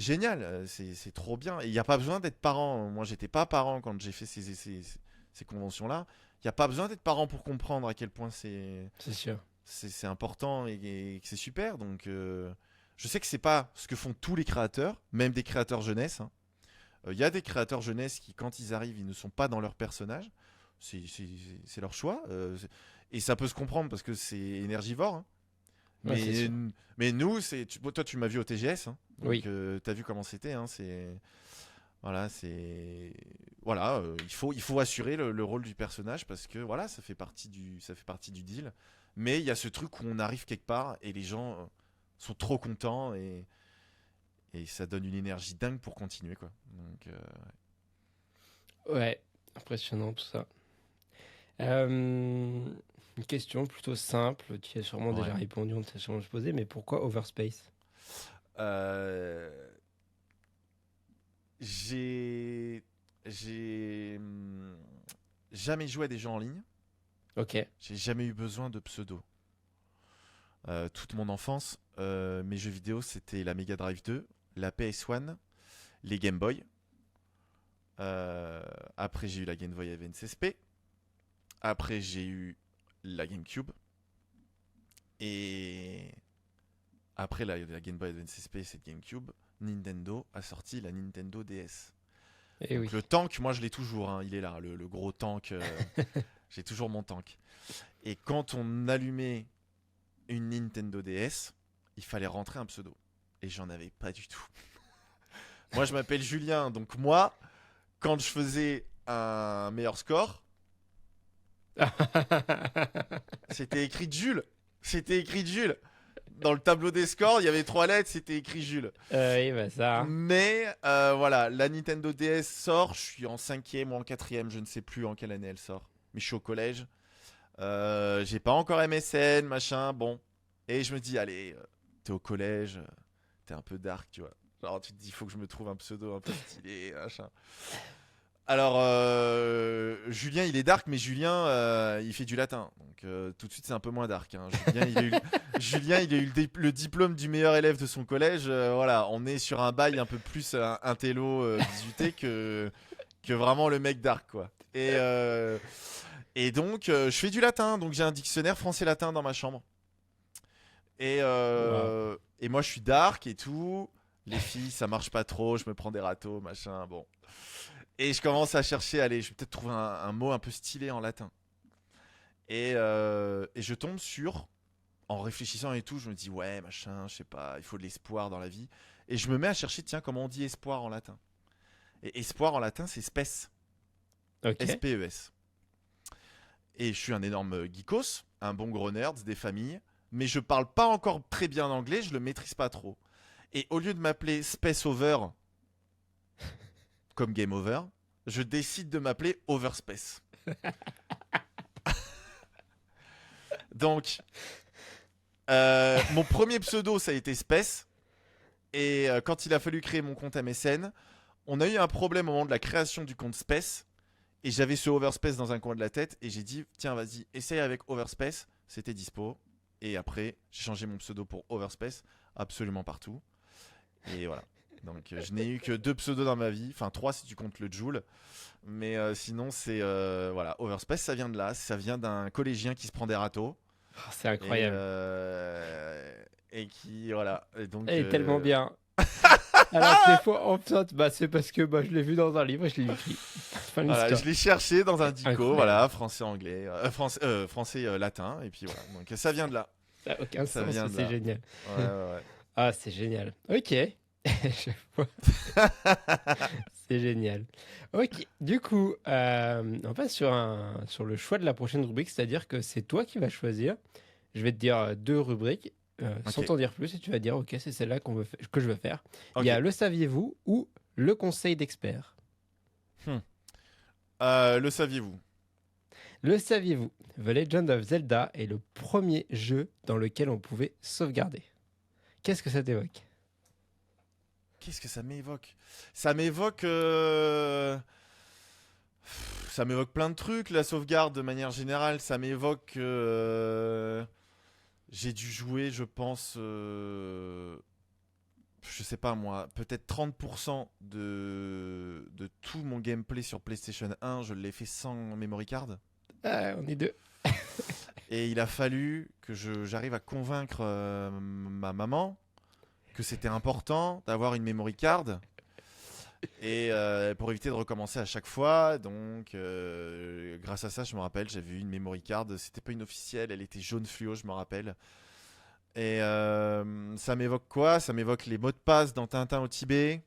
génial, c'est trop bien. Et il n'y a pas besoin d'être parent. Moi, j'étais pas parent quand j'ai fait ces conventions-là. Il n'y a pas besoin d'être parent pour comprendre à quel point C'est sûr. c'est important et que c'est super. Donc, je sais que c'est pas ce que font tous les créateurs, même des créateurs jeunesse, hein. Il y a des créateurs jeunesse qui, quand ils arrivent, ils ne sont pas dans leur personnage. C'est leur choix. Et ça peut se comprendre parce que c'est énergivore, hein. Ouais, c'est sûr. Mais nous, toi, tu m'as vu au TGS. Hein. Donc, Oui. tu as vu comment c'était. Hein, voilà, il faut assurer le rôle du personnage parce que voilà, ça fait partie du deal. Mais il y a ce truc où on arrive quelque part et les gens sont trop contents et ça donne une énergie dingue pour continuer quoi. Donc, Ouais, impressionnant tout ça. Une question plutôt simple, tu y as sûrement déjà ouais. répondu, on t'a sûrement posé, mais pourquoi Overspace? Euh, j'ai jamais joué à des jeux en ligne. Ok, J'ai jamais eu besoin de pseudo. Toute mon enfance, mes jeux vidéo, c'était la Mega Drive 2, la PS1, les Game Boy. Après, j'ai eu la Game Boy Advance SP. Après, j'ai eu la GameCube. Et après la Game Boy Advance SP et cette GameCube, Nintendo a sorti la Nintendo DS. et Donc oui. le tank, moi je l'ai toujours, hein, il est là, le gros tank. J'ai toujours mon tank. Et quand on allumait une Nintendo DS, il fallait rentrer un pseudo. Et j'en avais pas du tout. Moi je m'appelle Julien, donc moi, quand je faisais un meilleur score, c'était écrit de Jules. C'était écrit de Jules. Dans le tableau des scores, il y avait 3 lettres, c'était écrit Jules. Oui, bah ça, hein. Mais voilà, la Nintendo DS sort, je suis en 5e ou en 4e, je ne sais plus en quelle année elle sort. Mais je suis au collège. J'ai pas encore MSN, machin, bon. Et je me dis, allez, t'es au collège, t'es un peu dark, tu vois. Genre, tu te dis, il faut que je me trouve un pseudo un peu stylé, machin. Alors, Julien, il est dark, mais Julien, il fait du latin. Donc, tout de suite, c'est un peu moins dark, hein. Julien, il a eu le diplôme du meilleur élève de son collège. Voilà, on est sur un bail un peu plus un télo 18 que vraiment le mec dark, quoi. Et donc, je fais du latin. Donc, j'ai un dictionnaire français-latin dans ma chambre. Waouh. Et moi, je suis dark et tout. Les filles, ça marche pas trop. Je me prends des râteaux, machin. Bon. Et je commence à chercher, allez, je vais peut-être trouver un mot un peu stylé en latin. Et je tombe sur, en réfléchissant et tout, je me dis, ouais, machin, je sais pas, il faut de l'espoir dans la vie. Et je me mets à chercher, tiens, comment on dit espoir en latin. Et espoir en latin, c'est spes. Ok. S-P-E-S. Et je suis un énorme geekos, un bon gros nerd des familles, mais je parle pas encore très bien anglais, je le maîtrise pas trop. Et au lieu de m'appeler Space Over, comme Game Over, je décide de m'appeler Overspace. Donc, mon premier pseudo, ça a été Space. Et quand il a fallu créer mon compte MSN, on a eu un problème au moment de la création du compte Space. Et j'avais ce Overspace dans un coin de la tête. Et j'ai dit, tiens, vas-y, essaye avec Overspace. C'était dispo. Et après, j'ai changé mon pseudo pour Overspace absolument partout. Et voilà. Donc, je n'ai eu que 2 pseudos dans ma vie. Enfin, 3 si tu comptes le Joule. Mais sinon, c'est. Voilà. Overspace, ça vient de là. Ça vient d'un collégien qui se prend des râteaux. Oh, c'est Et, incroyable. et qui. Voilà. Et donc. Elle est tellement bien. Alors c'est faux, en fait, c'est parce que je l'ai vu dans un livre et je l'ai écrit. Fin de Voilà, l'histoire. je l'ai cherché dans un dico, Incroyable. voilà, français-anglais, français-latin, et puis voilà. Donc ça vient de là. Ça n'a aucun Ça sens, vient mais de c'est là. génial. Ouais, ouais, Ah, c'est génial. Ok. Je vois. C'est génial. Ok. Du coup, on passe sur le choix de la prochaine rubrique, c'est-à-dire que c'est toi qui vas choisir. Je vais te dire deux rubriques, ouais. sans Ok, t'en dire plus, et tu vas dire, ok, c'est celle-là que je veux faire. Il y ok. a le saviez-vous ou le conseil d'expert. Hmm. Le saviez-vous? Le saviez-vous? The Legend of Zelda est le premier jeu dans lequel on pouvait sauvegarder. Qu'est-ce que ça t'évoque? Qu'est-ce que ça m'évoque? Ça m'évoque... Ça m'évoque plein de trucs, la sauvegarde de manière générale. Ça m'évoque... J'ai dû jouer, je pense... Je sais pas moi, peut-être 30% de tout mon gameplay sur PlayStation 1, je l'ai fait sans memory card. Ah, on est deux. Et il a fallu que j'arrive à convaincre ma maman que c'était important d'avoir une memory card. Et pour éviter de recommencer à chaque fois, donc grâce à ça, je me rappelle, j'avais eu une memory card. C'était pas une officielle, elle était jaune fluo, je me rappelle. Et ça m'évoque quoi? Ça m'évoque les mots de passe dans Tintin au Tibet.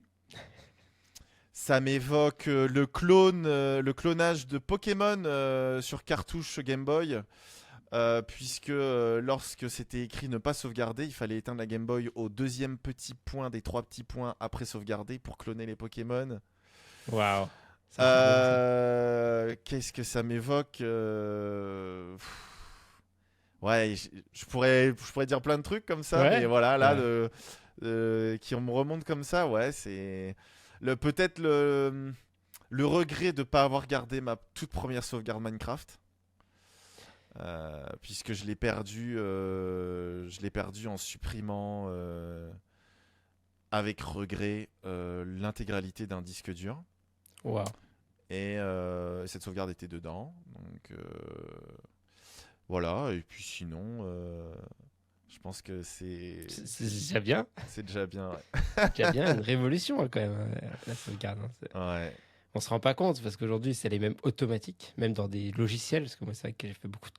Ça m'évoque le clonage de Pokémon sur cartouche Game Boy. Puisque lorsque c'était écrit ne pas sauvegarder, il fallait éteindre la Game Boy au deuxième petit point des trois petits points après sauvegarder pour cloner les Pokémon. Waouh. Ça fait bien ça. Qu'est-ce que ça m'évoque Ouais, je pourrais dire plein de trucs comme ça, mais Ouais. voilà, là, Ouais. qui me remonte comme ça, ouais, c'est peut-être le regret de ne pas avoir gardé ma toute première sauvegarde Minecraft. Puisque je l'ai perdu en supprimant avec regret l'intégralité d'un disque dur. Waouh. Et cette sauvegarde était dedans. Donc voilà. Et puis sinon, je pense que C'est déjà bien. c'est déjà bien. Ouais. C'est déjà bien une révolution hein, quand même, la sauvegarde. Hein. Ouais. On se rend pas compte parce qu'aujourd'hui, c'est les mêmes automatiques, même dans des logiciels. Parce que moi, c'est vrai que j'ai fait beaucoup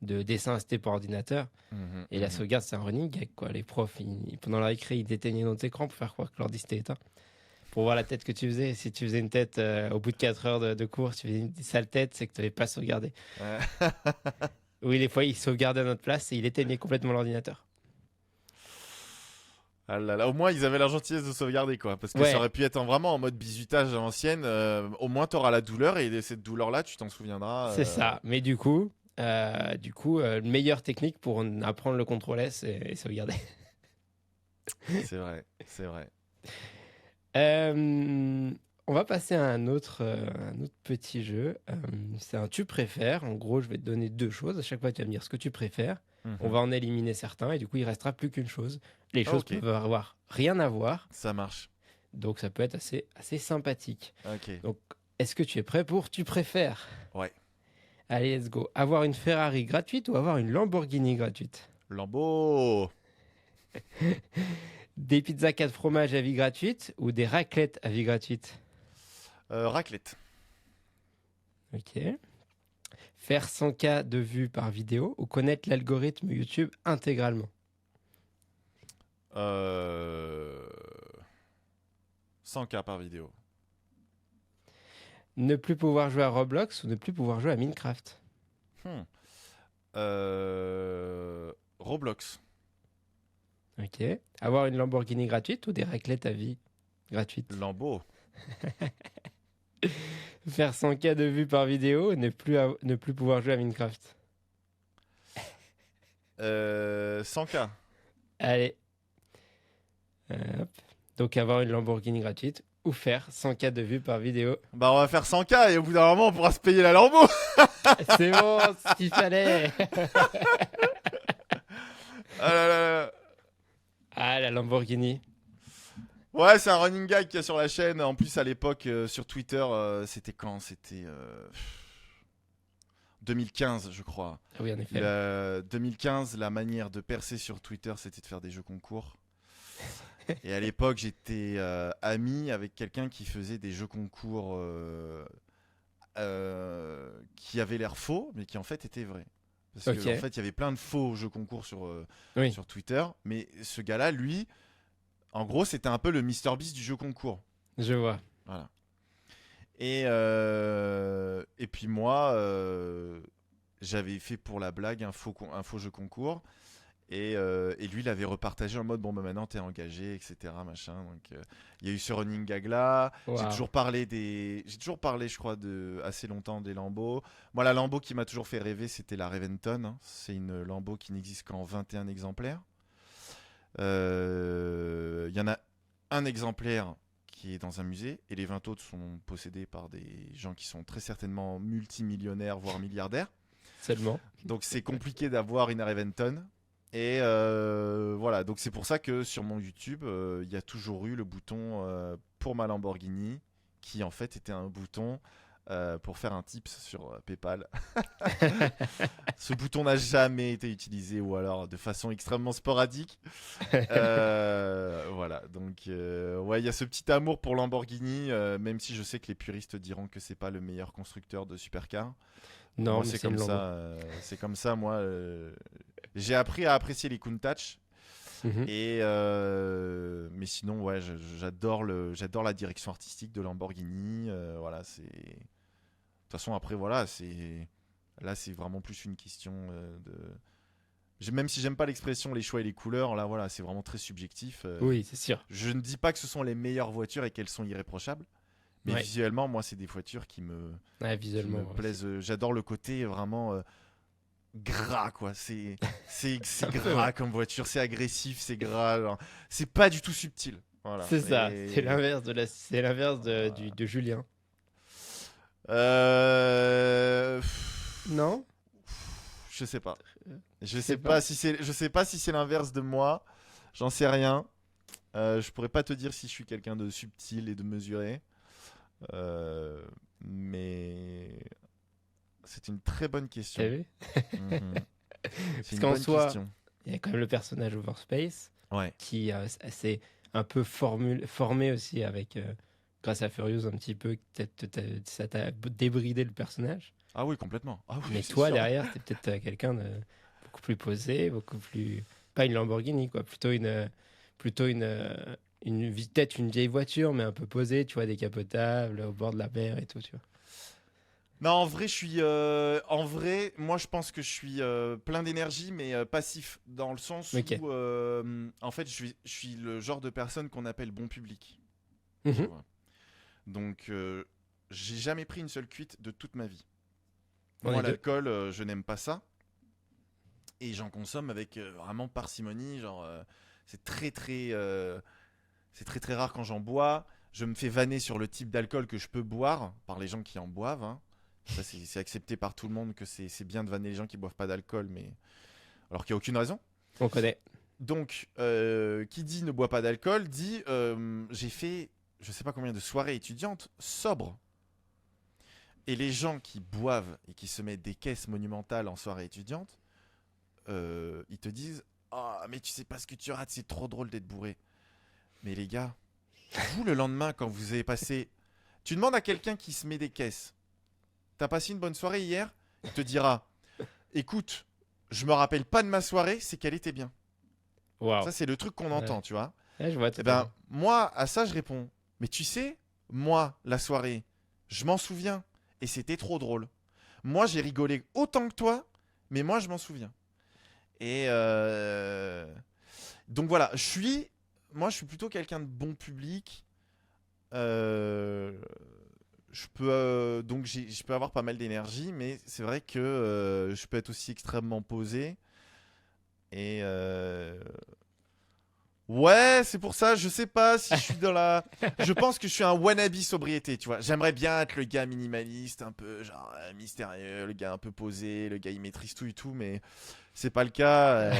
de dessins assistés par ordinateur. Mhm, Et la mhm. sauvegarde, c'est un running gag, quoi. Les profs, pendant la récré, ils éteignaient notre écran pour faire croire que l'ordi c'était éteint. Pour voir la tête que tu faisais. Et si tu faisais une tête au bout de 4 heures de cours, tu faisais une sale tête, c'est que tu n'avais pas sauvegardé. Ouais. Oui, des fois, ils sauvegardaient à notre place et ils éteignaient complètement l'ordinateur. Ah là là, au moins ils avaient la gentillesse de sauvegarder quoi, parce que ça Ouais, aurait pu être vraiment en mode bizutage à l'ancienne. Au moins t'auras la douleur et cette douleur là tu t'en souviendras. c'est ça. Mais meilleure technique pour apprendre le contrôle S et sauvegarder. C'est vrai, c'est vrai. Euh, on va passer à un autre petit jeu. C'est un tu préfères. En gros, je vais te donner deux choses. À chaque fois, tu vas me dire ce que tu préfères. On Mhm. va en éliminer certains et du coup, il restera plus qu'une chose. Les Ah, choses ok, peuvent avoir rien à voir, ça marche. donc ça peut être assez sympathique. Ok, Donc, est-ce que tu es prêt pour tu préfères? ouais. Allez, let's go. Avoir une Ferrari gratuite ou avoir une Lamborghini gratuite? Lambeau. Des pizzas 4 fromages à vie gratuite ou des raclettes à vie gratuite? Raclette. Ok. Faire 100K de vues par vidéo ou connaître l'algorithme YouTube intégralement? Euh... 100K par vidéo. Ne plus pouvoir jouer à Roblox ou ne plus pouvoir jouer à Minecraft? Hmm. Roblox. Ok. Avoir une Lamborghini gratuite ou des raclettes à vie gratuites? Lambeau. Faire 100K de vues par vidéo ou ne plus pouvoir jouer à Minecraft? 100K. Allez. Hop. Donc avoir une Lamborghini gratuite ou faire 100K de vues par vidéo. Bah on va faire 100K et au bout d'un moment on pourra se payer la Lambeau. C'est bon, ce qu'il fallait. Ah là là là. Ah, la Lamborghini. Ouais, c'est un running gag qu'il y a sur la chaîne. En plus, à l'époque, sur Twitter, c'était quand? C'était 2015, je crois. Ah oui, en effet. 2015, la manière de percer sur Twitter, c'était de faire des jeux concours. Et à l'époque, j'étais ami avec quelqu'un qui faisait des jeux concours qui avaient l'air faux, mais qui en fait étaient vrais. Parce Ok. qu'en fait, il y avait plein de faux jeux concours Oui, sur Twitter. Mais ce gars-là, lui, en gros, c'était un peu le MrBeast du jeu concours. je vois. Voilà. Et puis moi, j'avais fait pour la blague un faux jeu concours. Et lui, il avait repartagé en mode bon, bah maintenant t'es engagé, etc. Machin. Donc, il y a eu ce running gag là. Waouh. J'ai toujours parlé, je crois, assez longtemps des Lambo. Moi, la Lambo qui m'a toujours fait rêver, c'était la Reventon, hein. C'est une Lambo qui n'existe qu'en 21 exemplaires. Il y en a un exemplaire qui est dans un musée et les 20 autres sont possédés par des gens qui sont très certainement multimillionnaires, voire milliardaires. Seulement. Donc c'est compliqué d'avoir une Reventon. Et voilà, donc c'est pour ça que sur mon YouTube, il y a toujours eu le bouton pour ma Lamborghini, qui en fait était un bouton pour faire un tips sur PayPal. Ce bouton n'a jamais été utilisé ou alors de façon extrêmement sporadique. Voilà, donc ouais, il y a ce petit amour pour Lamborghini, même si je sais que les puristes diront que c'est pas le meilleur constructeur de supercar. Non, Moi, mais c'est c'est une comme Lambo. ça. C'est comme ça, moi. J'ai appris à apprécier les Countach. Mhm. Mais sinon, ouais, j'adore la direction artistique de Lamborghini. Voilà, c'est. De toute façon, après, voilà, là, c'est vraiment plus une question de. Même si j'aime pas l'expression les choix et les couleurs, là, voilà, c'est vraiment très subjectif. Oui, c'est sûr. Je ne dis pas que ce sont les meilleures voitures et qu'elles sont irréprochables, mais Ouais. visuellement, moi, c'est des voitures Ouais, qui visuellement me moi aussi. plaisent. J'adore le côté vraiment gras, quoi. C'est Un peu, gras ouais. comme voiture, c'est agressif, c'est gras. Genre, c'est pas du tout subtil. Voilà. C'est ça. C'est l'inverse de Julien. Euh, Non? Je sais pas. Tu sais pas? Je sais pas si c'est l'inverse de moi. J'en sais rien. Je pourrais pas te dire si je suis quelqu'un de subtil et de mesuré. Euh, mais c'est une très bonne T'as question. vu? Mhm. C'est Parce une qu'en bonne soi, question. il y a quand même le personnage Overspace Ouais. qui s'est un peu formé aussi avec, grâce à Furious un petit peu, peut-être ça t'a débridé le personnage. Ah oui, complètement. Ah oui, Mais c'est toi, sûr. derrière, t'es peut-être quelqu'un de beaucoup plus posé, beaucoup plus... Pas une Lamborghini, quoi. Plutôt peut-être une vieille voiture, mais un peu posée, tu vois, décapotable, au bord de la mer et tout, tu vois. Non, en vrai, en vrai, moi, je pense que je suis plein d'énergie, mais passif, dans le sens Ok. où, en fait, je suis le genre de personne qu'on appelle bon public. Tu Mhm. vois. Donc, j'ai jamais pris une seule cuite de toute ma vie. On Moi, est deux. l'alcool, je n'aime pas ça, et j'en consomme avec vraiment parcimonie. Genre, c'est très très rare quand j'en bois. Je me fais vanner sur le type d'alcool que je peux boire par les gens qui en boivent, hein. Ça, c'est accepté par tout le monde que c'est bien de vanner les gens qui boivent pas d'alcool, mais alors qu'il n'y a aucune raison. On connaît. Donc, qui dit ne boit pas d'alcool dit j'ai fait je sais pas combien de soirées étudiantes sobres. Et les gens qui boivent et qui se mettent des caisses monumentales en soirée étudiante, ils te disent ah mais tu sais pas ce que tu rates, c'est trop drôle d'être bourré. Mais les gars, vous le lendemain quand vous avez passé, tu demandes à quelqu'un qui se met des caisses, t'as passé une bonne soirée hier, il te dira écoute, je me rappelle pas de ma soirée, c'est qu'elle était bien. Waouh. Ça, c'est le truc qu'on Ouais. entend, tu vois. Ouais, je vois Eh totalement. ben, moi, à ça, je réponds mais tu sais, moi, la soirée, je m'en souviens et c'était trop drôle. Moi, j'ai rigolé autant que toi, mais moi, je m'en souviens. Et donc voilà, moi, je suis plutôt quelqu'un de bon public. Euh, je peux avoir pas mal d'énergie, mais c'est vrai que je peux être aussi extrêmement posé. Et ouais, c'est pour ça, je sais pas si je suis dans la. Je pense que je suis un wannabe sobriété, tu vois. J'aimerais bien être le gars minimaliste, un peu genre mystérieux, le gars un peu posé, le gars il maîtrise tout et tout, mais c'est pas le cas.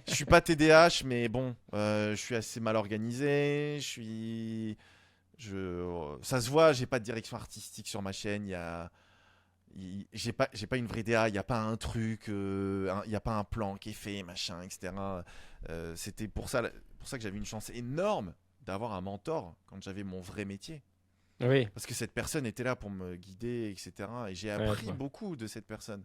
Je suis pas TDAH, mais bon, je suis assez mal organisé. Ça se voit, j'ai pas de direction artistique sur ma chaîne. J'ai pas une vraie DA. Il y a pas un truc, il y a pas un plan qui est fait, machin, etc. C'était pour ça. pour ça que j'avais une chance énorme d'avoir un mentor quand j'avais mon vrai métier. Oui, Parce que cette personne était là pour me guider, etc. Et j'ai ouais, je appris vois. beaucoup de cette personne.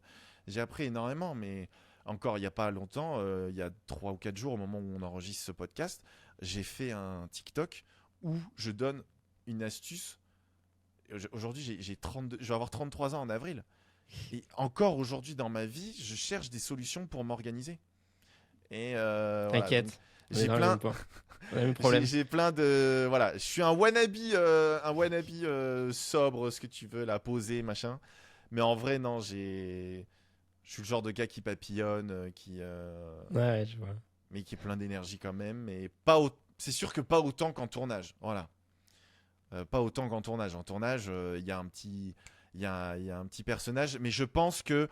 J'ai appris énormément, mais encore il n'y a pas longtemps, il y a 3 ou 4 jours au moment où on enregistre ce podcast, j'ai fait un TikTok où je donne une astuce. Aujourd'hui, j'ai 32, je vais avoir 33 ans en avril. Et encore aujourd'hui dans ma vie, je cherche des solutions pour m'organiser. Et voilà, donc T'inquiète, on est j'ai dans le même plein, point. On a le même j'ai problème. j'ai plein de, voilà, je suis un wannabe sobre, ce que tu veux, là, posé, machin. Mais en vrai, non, je suis le genre de gars qui papillonne, Ouais, je vois. mais qui est plein d'énergie quand même. Mais pas c'est sûr que pas autant qu'en tournage. Voilà. Pas autant qu'en tournage. En tournage, il y a un petit, il y a un petit personnage. Mais je pense que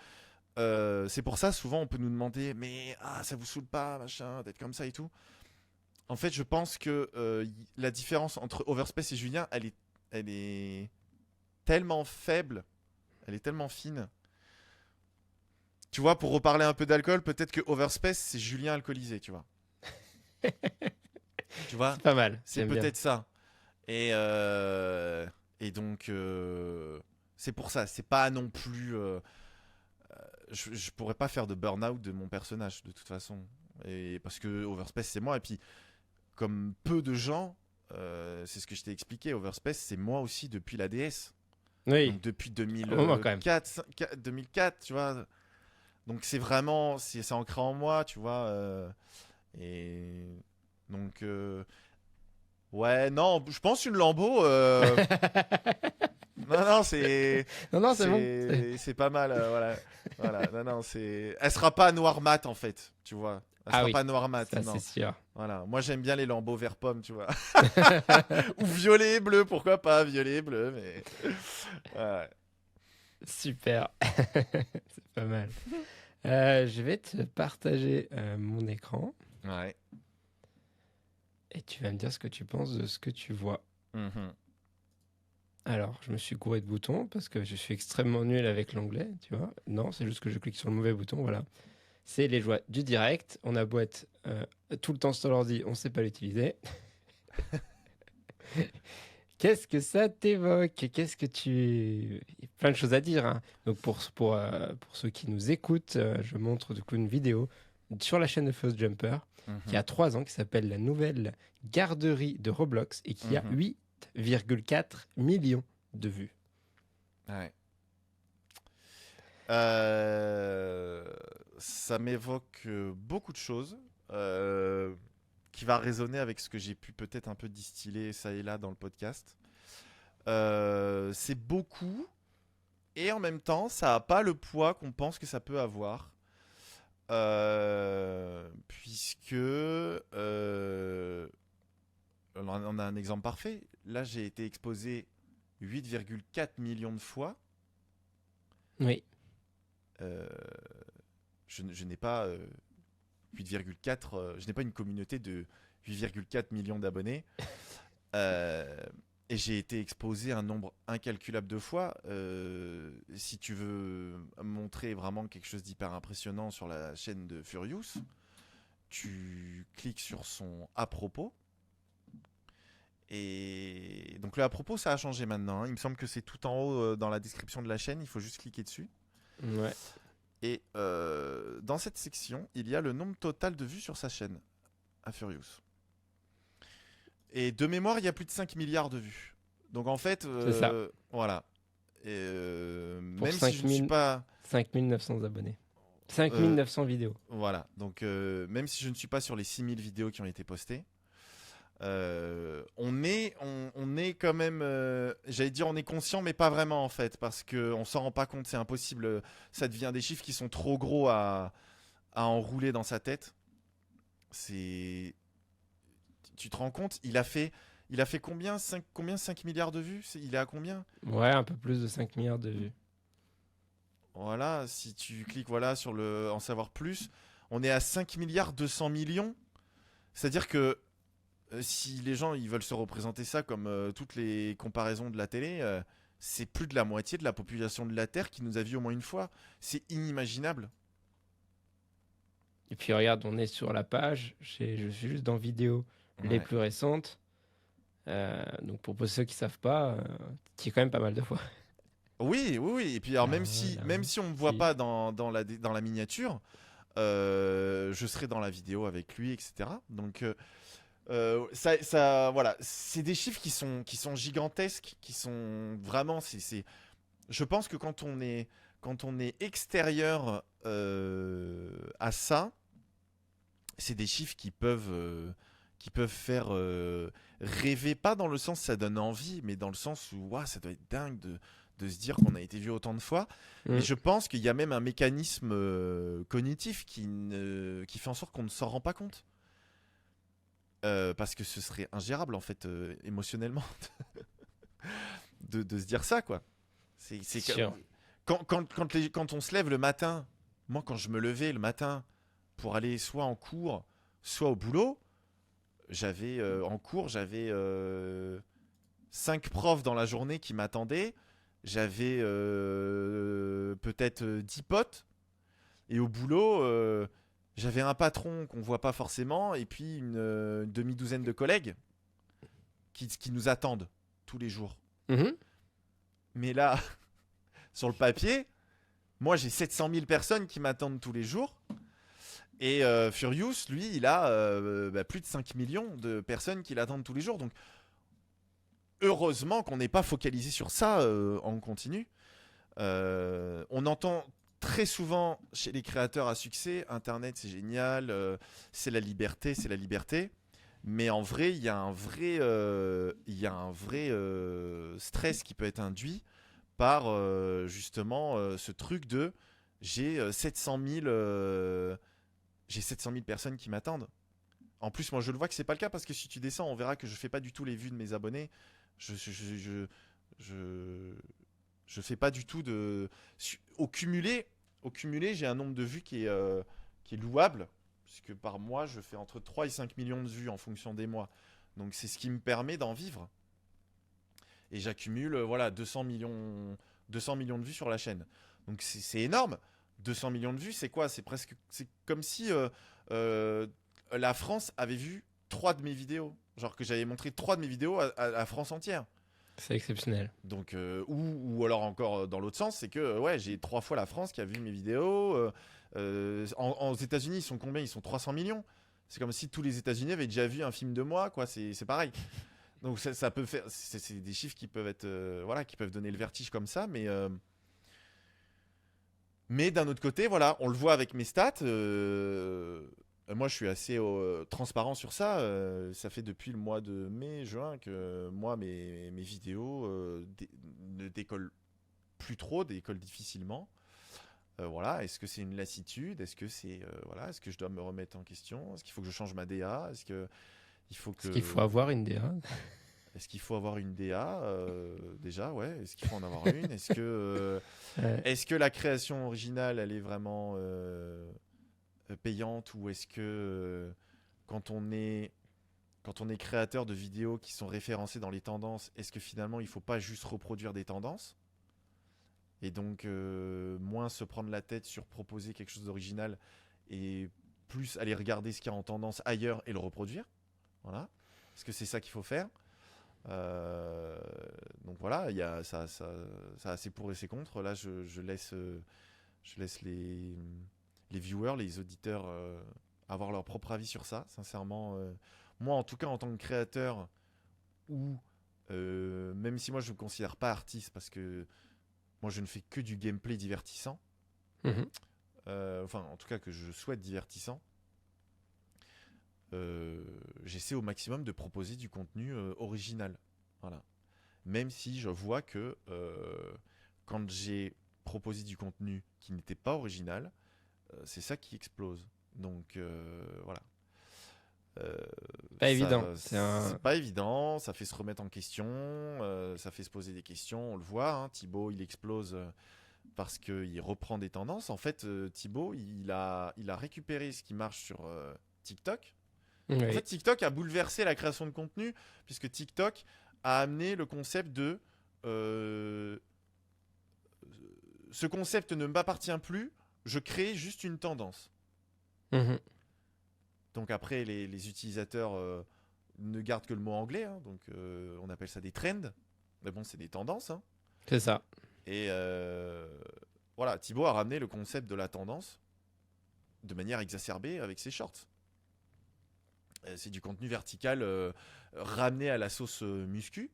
c'est pour ça, souvent, on peut nous demander, mais ça vous saoule pas, machin, d'être comme ça et tout. En fait, je pense que la différence entre Overspace et Julien, elle est tellement faible, elle est tellement fine. Tu vois, pour reparler un peu d'alcool, peut-être que Overspace, c'est Julien alcoolisé, tu vois. Tu vois, C'est pas mal, c'est j'aime bien. peut-être ça. Et donc, c'est pour ça. C'est pas non plus. Je pourrais pas faire de burn-out de mon personnage, de toute façon. Et parce que Overspace, c'est moi. Et puis, comme peu de gens, c'est ce que je t'ai expliqué, Overspace, c'est moi aussi depuis la DS. Oui, Donc, depuis un moment quand même. 2004, tu vois. Donc, c'est vraiment. C'est ancré en moi, tu vois. Et. Donc. Ouais, non, je pense une Lambo. Non, non, Non, non, c'est bon. c'est pas mal, voilà. Voilà, non, non, elle sera pas noir mat en fait, tu vois. Elle Ah sera oui, pas noir mat, ça c'est non. sûr. Voilà, moi j'aime bien les lambeaux vert pomme, tu vois. Ou violet et bleu, pourquoi pas, violet et bleu, mais. Ouais. Super. C'est pas mal. Je vais te partager mon écran Ouais. et tu vas me dire ce que tu penses de ce que tu vois. Mhm. Alors, je me suis gouré de boutons parce que je suis extrêmement nul avec l'onglet, tu vois. Non, c'est juste que je clique sur le mauvais bouton, voilà. C'est les joies du direct. On a beau être tout le temps sur l'ordi, on ne sait pas l'utiliser. Qu'est-ce que ça t'évoque? Qu'est-ce que tu... Il y a plein de choses à dire, hein. Donc pour ceux qui nous écoutent, je montre du coup une vidéo sur la chaîne de Fast Jumper qui a Mhm. 3 ans, qui s'appelle La Nouvelle Garderie de Roblox et qui a Mhm. 8,4 millions de vues. Ouais. Ça m'évoque beaucoup de choses qui va résonner avec ce que j'ai pu peut-être un peu distiller ça et là dans le podcast. C'est beaucoup et en même temps, ça n'a pas le poids qu'on pense que ça peut avoir. Puisque on a un exemple parfait. Là, j'ai été exposé 8,4 millions de fois. Oui, Euh, je n'ai pas 8,4, je n'ai pas une communauté de 8,4 millions d'abonnés. Euh, et j'ai été exposé un nombre incalculable de fois. Si tu veux montrer vraiment quelque chose d'hyper impressionnant sur la chaîne de Furious, tu cliques sur son à propos. Et donc le à propos, ça a changé maintenant, hein. Il me semble que c'est tout en haut dans la description de la chaîne. Il faut juste cliquer dessus. ouais. Et dans cette section, il y a le nombre total de vues sur sa chaîne, à Furious. Et de mémoire, il y a plus de 5 milliards de vues. Donc en fait, C'est ça. voilà. Et Pour même si je ne suis 5000, pas... 5900 abonnés. euh, 5900 vidéos. voilà. Donc même si je ne suis pas sur les 6000 vidéos qui ont été postées, on est quand même... j'allais dire on est conscient, mais pas vraiment en fait. Parce qu'on s'en rend pas compte, c'est impossible. Ça devient des chiffres qui sont trop gros à enrouler dans sa tête. C'est... Tu te rends compte, il a fait combien 5 milliards de vues? Il est à combien? Ouais, un peu plus de 5 milliards de vues. Voilà, si tu cliques voilà, sur le en savoir plus, on est à 5 milliards 200 millions. C'est-à-dire que si les gens ils veulent se représenter ça comme toutes les comparaisons de la télé, c'est plus de la moitié de la population de la Terre qui nous a vus au moins une fois. C'est inimaginable. Et puis regarde, on est sur la page. Je suis juste dans vidéos les Ouais. plus récentes. Donc pour ceux qui savent pas, qui est quand même pas mal de fois. Oui, oui, oui. Et puis alors Là, là, même si on me voit si. pas dans la miniature, je serai dans la vidéo avec lui, etc. Donc voilà, c'est des chiffres qui sont gigantesques, qui sont vraiment, je pense que quand on est extérieur à ça, c'est des chiffres qui peuvent faire rêver, pas dans le sens où ça donne envie, mais dans le sens où ouah, ça doit être dingue de se dire qu'on a été vu autant de fois. Mais Mm. je pense qu'il y a même un mécanisme cognitif qui fait en sorte qu'on ne s'en rend pas compte. Parce que ce serait ingérable en fait émotionnellement de se dire ça quoi. C'est C'est sûr. quand on se lève le matin, moi quand je me levais le matin pour aller soit en cours, soit au boulot, j'avais en cours, j'avais 5 profs dans la journée qui m'attendaient, j'avais peut-être 10 potes, et au boulot, j'avais un patron qu'on voit pas forcément, et puis une demi-douzaine de collègues qui nous attendent tous les jours. Mhm. Mais là, sur le papier, moi j'ai 700 000 personnes qui m'attendent tous les jours. Et Furious, lui, il a plus de 5 millions de personnes qui l'attendent tous les jours. Donc, heureusement qu'on n'est pas focalisé sur ça en continu. On entend très souvent chez les créateurs à succès, Internet c'est génial, c'est la liberté, c'est la liberté. Mais en vrai, il y a un vrai stress qui peut être induit par justement ce truc de j'ai 700 000 j'ai 700 000 personnes qui m'attendent. En plus, moi, je le vois que c'est pas le cas parce que si tu descends, on verra que je fais pas du tout les vues de mes abonnés. Je, je fais pas du tout de. Au cumulé, j'ai un nombre de vues qui est louable, puisque par mois, je fais entre 3 et 5 millions de vues en fonction des mois. Donc, c'est ce qui me permet d'en vivre. Et j'accumule, voilà, 200 millions de vues sur la chaîne. Donc, c'est énorme. 200 millions de vues, c'est quoi? C'est comme si euh, la France avait vu 3 de mes vidéos. Genre que j'avais montré 3 de mes vidéos à la France entière. C'est exceptionnel. Donc, ou alors encore dans l'autre sens, c'est que ouais, j'ai 3 fois la France qui a vu mes vidéos. Aux États-Unis, ils sont combien? Ils sont 300 millions. C'est comme si tous les États-Unis avaient déjà vu un film de moi, quoi. C'est pareil. Donc ça peut faire, c'est des chiffres qui peuvent être, voilà, qui peuvent donner le vertige comme ça, mais d'un autre côté, voilà, on le voit avec mes stats. Moi, je suis assez transparent sur ça. Ça fait depuis le mois de mai, juin que moi, mes vidéos ne décollent plus trop, décollent difficilement. Voilà, est-ce que c'est une lassitude? Est-ce que c'est voilà, est-ce que je dois me remettre en question? Est-ce qu'il faut que je change ma DA? Est-ce que il faut Est-ce qu'il faut que avoir une DA? est-ce qu'il faut avoir une DA déjà? Ouais. Est-ce qu'il faut en avoir une? Est-ce que la création originale, elle est vraiment payante ou est-ce que quand on est quand on est créateur de vidéos qui sont référencées dans les tendances, est-ce que finalement il faut pas juste reproduire des tendances et donc moins se prendre la tête sur proposer quelque chose d'original et plus aller regarder ce qu'il y a en tendance ailleurs et le reproduire? Voilà. Est-ce que c'est ça qu'il faut faire? Euh, donc voilà, il y a ça a ses pour et ses contre. Là, je laisse les viewers, les auditeurs avoir leur propre avis sur ça. Sincèrement, moi, en tout cas, en tant que créateur, ou même si moi je ne me considère pas artiste parce que moi je ne fais que du gameplay divertissant, Mhm. enfin en tout cas que je souhaite divertissant, j'essaie au maximum de proposer du contenu original. Voilà. Même si je vois que quand j'ai proposé du contenu qui n'était pas original, c'est ça qui explose. Donc voilà. Euh, Pas évident. C'est pas évident, ça fait se remettre en question, ça fait se poser des questions, on le voit, hein, Thibaut il explose parce qu'il reprend des tendances. En fait, Thibaut il a récupéré ce qui marche sur TikTok. En fait, Oui. TikTok a bouleversé la création de contenu puisque TikTok a amené le concept de euh, ce concept ne m'appartient plus, je crée juste une tendance. Mhm. Donc après, les utilisateurs ne gardent que le mot anglais, hein, donc on appelle ça des trends. Mais bon, c'est des tendances, hein. C'est ça. Et voilà, Thibaut a ramené le concept de la tendance de manière exacerbée avec ses shorts. C'est du contenu vertical ramené à la sauce muscu,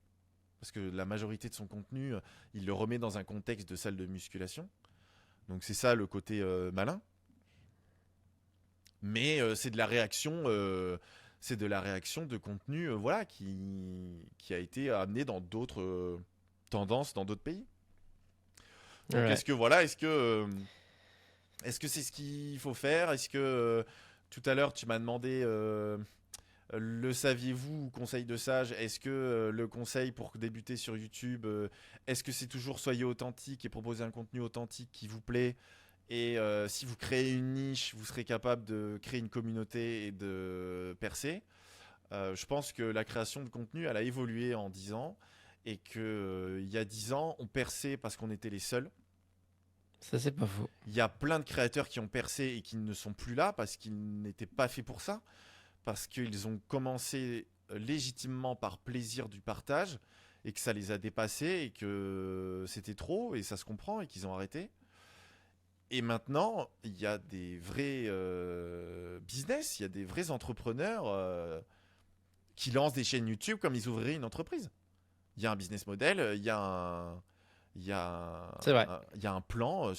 parce que la majorité de son contenu, il le remet dans un contexte de salle de musculation. Donc c'est ça le côté malin. Mais c'est de la réaction de contenu voilà, qui a été amené dans d'autres tendances, dans d'autres pays. Donc Ouais. est-ce que c'est ce qu'il faut faire? Est-ce que tout à l'heure tu m'as demandé le saviez-vous, conseil de sage? Est-ce que le conseil pour débuter sur YouTube, est-ce que c'est toujours soyez authentique et proposez un contenu authentique qui vous plaît? Et si vous créez une niche, vous serez capable de créer une communauté et de percer. Je pense que la création de contenu, elle a évolué en 10 ans et qu'il y a 10 ans, on perçait parce qu'on était les seuls. Ça, c'est pas faux. Il y a plein de créateurs qui ont percé et qui ne sont plus là parce qu'ils n'étaient pas faits pour ça, parce qu'ils ont commencé légitimement par plaisir du partage et que ça les a dépassés et que c'était trop et ça se comprend et qu'ils ont arrêté. Et maintenant, il y a des vrais business, il y a des vrais entrepreneurs qui lancent des chaînes YouTube comme ils ouvriraient une entreprise. Il y a un business model, C'est vrai. il y a un plan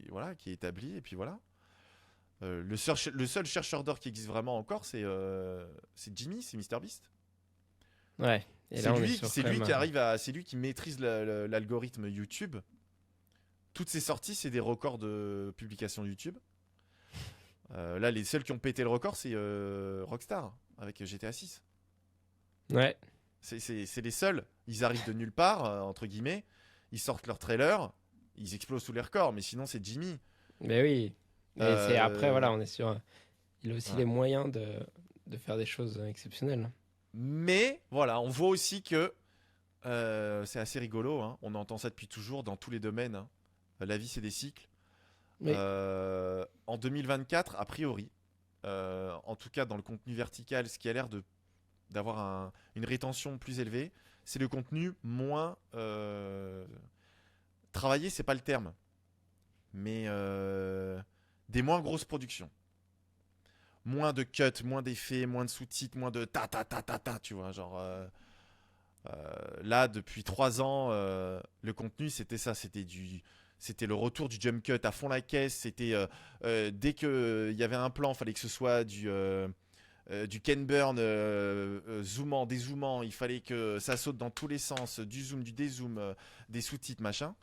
voilà, qui est établi, et puis voilà. Le seul chercheur d'or qui existe vraiment encore, c'est Jimmy, c'est MrBeast. Ouais. Et là, on est sur C'est quand lui même, qui arrive à, c'est lui qui maîtrise l'algorithme YouTube. Toutes ses sorties, c'est des records de publication YouTube. Là, les seuls qui ont pété le record, c'est Rockstar avec GTA 6. Ouais. C'est les seuls. Ils arrivent de nulle part, entre guillemets. Ils sortent leur trailer. Ils explosent tous les records. Mais sinon, c'est Jimmy. Mais oui. Mais c'est après, voilà, on est sur. Il a aussi voilà. les moyens de faire des choses exceptionnelles. Mais voilà, on voit aussi que c'est assez rigolo. Hein. On entend ça depuis toujours dans tous les domaines. Hein. La vie, c'est des cycles. Oui. En 2024, a priori, en tout cas dans le contenu vertical, ce qui a l'air d'avoir une rétention plus élevée, c'est le contenu moins travaillé, c'est pas le terme, mais des moins grosses productions. Moins de cuts, moins d'effets, moins de sous-titres, moins de ta ta ta ta ta, tu vois, genre là depuis 3 ans, le contenu c'était ça, c'était le retour du jump cut à fond la caisse. C'était dès que il y avait un plan, fallait que ce soit du Ken Burn zoomant, dézoomant. Il fallait que ça saute dans tous les sens, du zoom, du dézoom, des sous-titres, machin.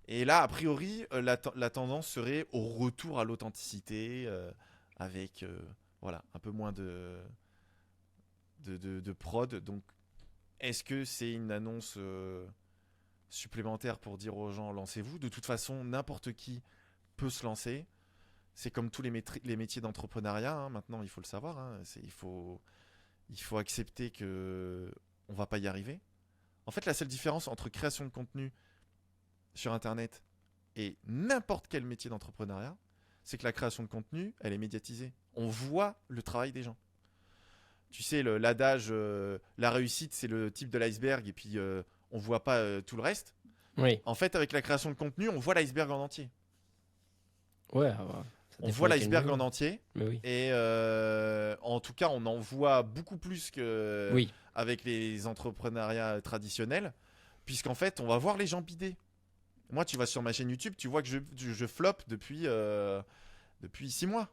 Et là, a priori, la tendance serait au retour à l'authenticité, avec voilà, un peu moins de prod. Donc, est-ce que c'est une annonce supplémentaire pour dire aux gens lancez-vous? De toute façon, n'importe qui peut se lancer. C'est comme tous les métiers d'entrepreneuriat, hein, maintenant, il faut le savoir. Hein, il faut accepter que on va pas y arriver. En fait, la seule différence entre création de contenu sur Internet et n'importe quel métier d'entrepreneuriat, c'est que la création de contenu, elle est médiatisée. On voit le travail des gens. Tu sais, l'adage, la réussite, c'est le type de l'iceberg, et puis on voit pas tout le reste. Oui. En fait, avec la création de contenu, on voit l'iceberg en entier. Ouais. Ça On dépend voit à quel l'iceberg niveau. en entier. Mais oui. Et en tout cas, on en voit beaucoup plus que Oui. avec les entrepreneuriats traditionnels, puisqu'en fait, on va voir les gens bider. Moi, tu vas sur ma chaîne YouTube, tu vois que je floppe depuis 6 mois.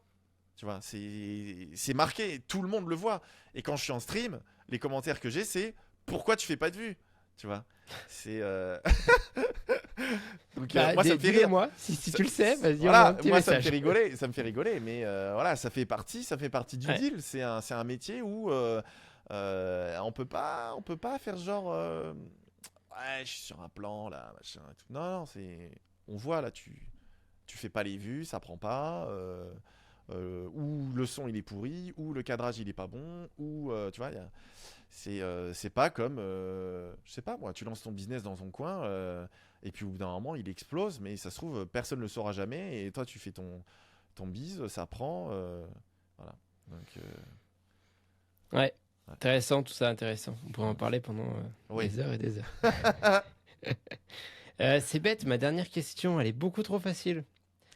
Tu vois, c'est marqué, tout le monde le voit. Et quand je suis en stream, les commentaires que j'ai, c'est pourquoi tu fais pas de vues? Tu vois, c'est donc moi ça me fait rire. Dis-le-moi, si tu le sais, vas-y, envoie Voilà, un petit moi ça me message. fait rigoler, mais voilà, ça fait partie du Ouais. deal. C'est un métier où on peut pas faire genre ouais, je suis sur un plan là, machin et tout. Non, non, on voit là, tu fais pas les vues, ça prend pas. Ou le son il est pourri, ou le cadrage il est pas bon, ou tu vois, c'est pas comme, je sais pas moi, tu lances ton business dans ton coin, et puis au bout d'un moment il explose, mais ça se trouve personne le saura jamais, et toi tu fais ton bise, ça prend. Voilà. Donc, Ouais, intéressant, tout ça intéressant. On pourrait en ouais. parler pendant Oui. des heures et des heures. C'est bête, ma dernière question, elle est beaucoup trop facile.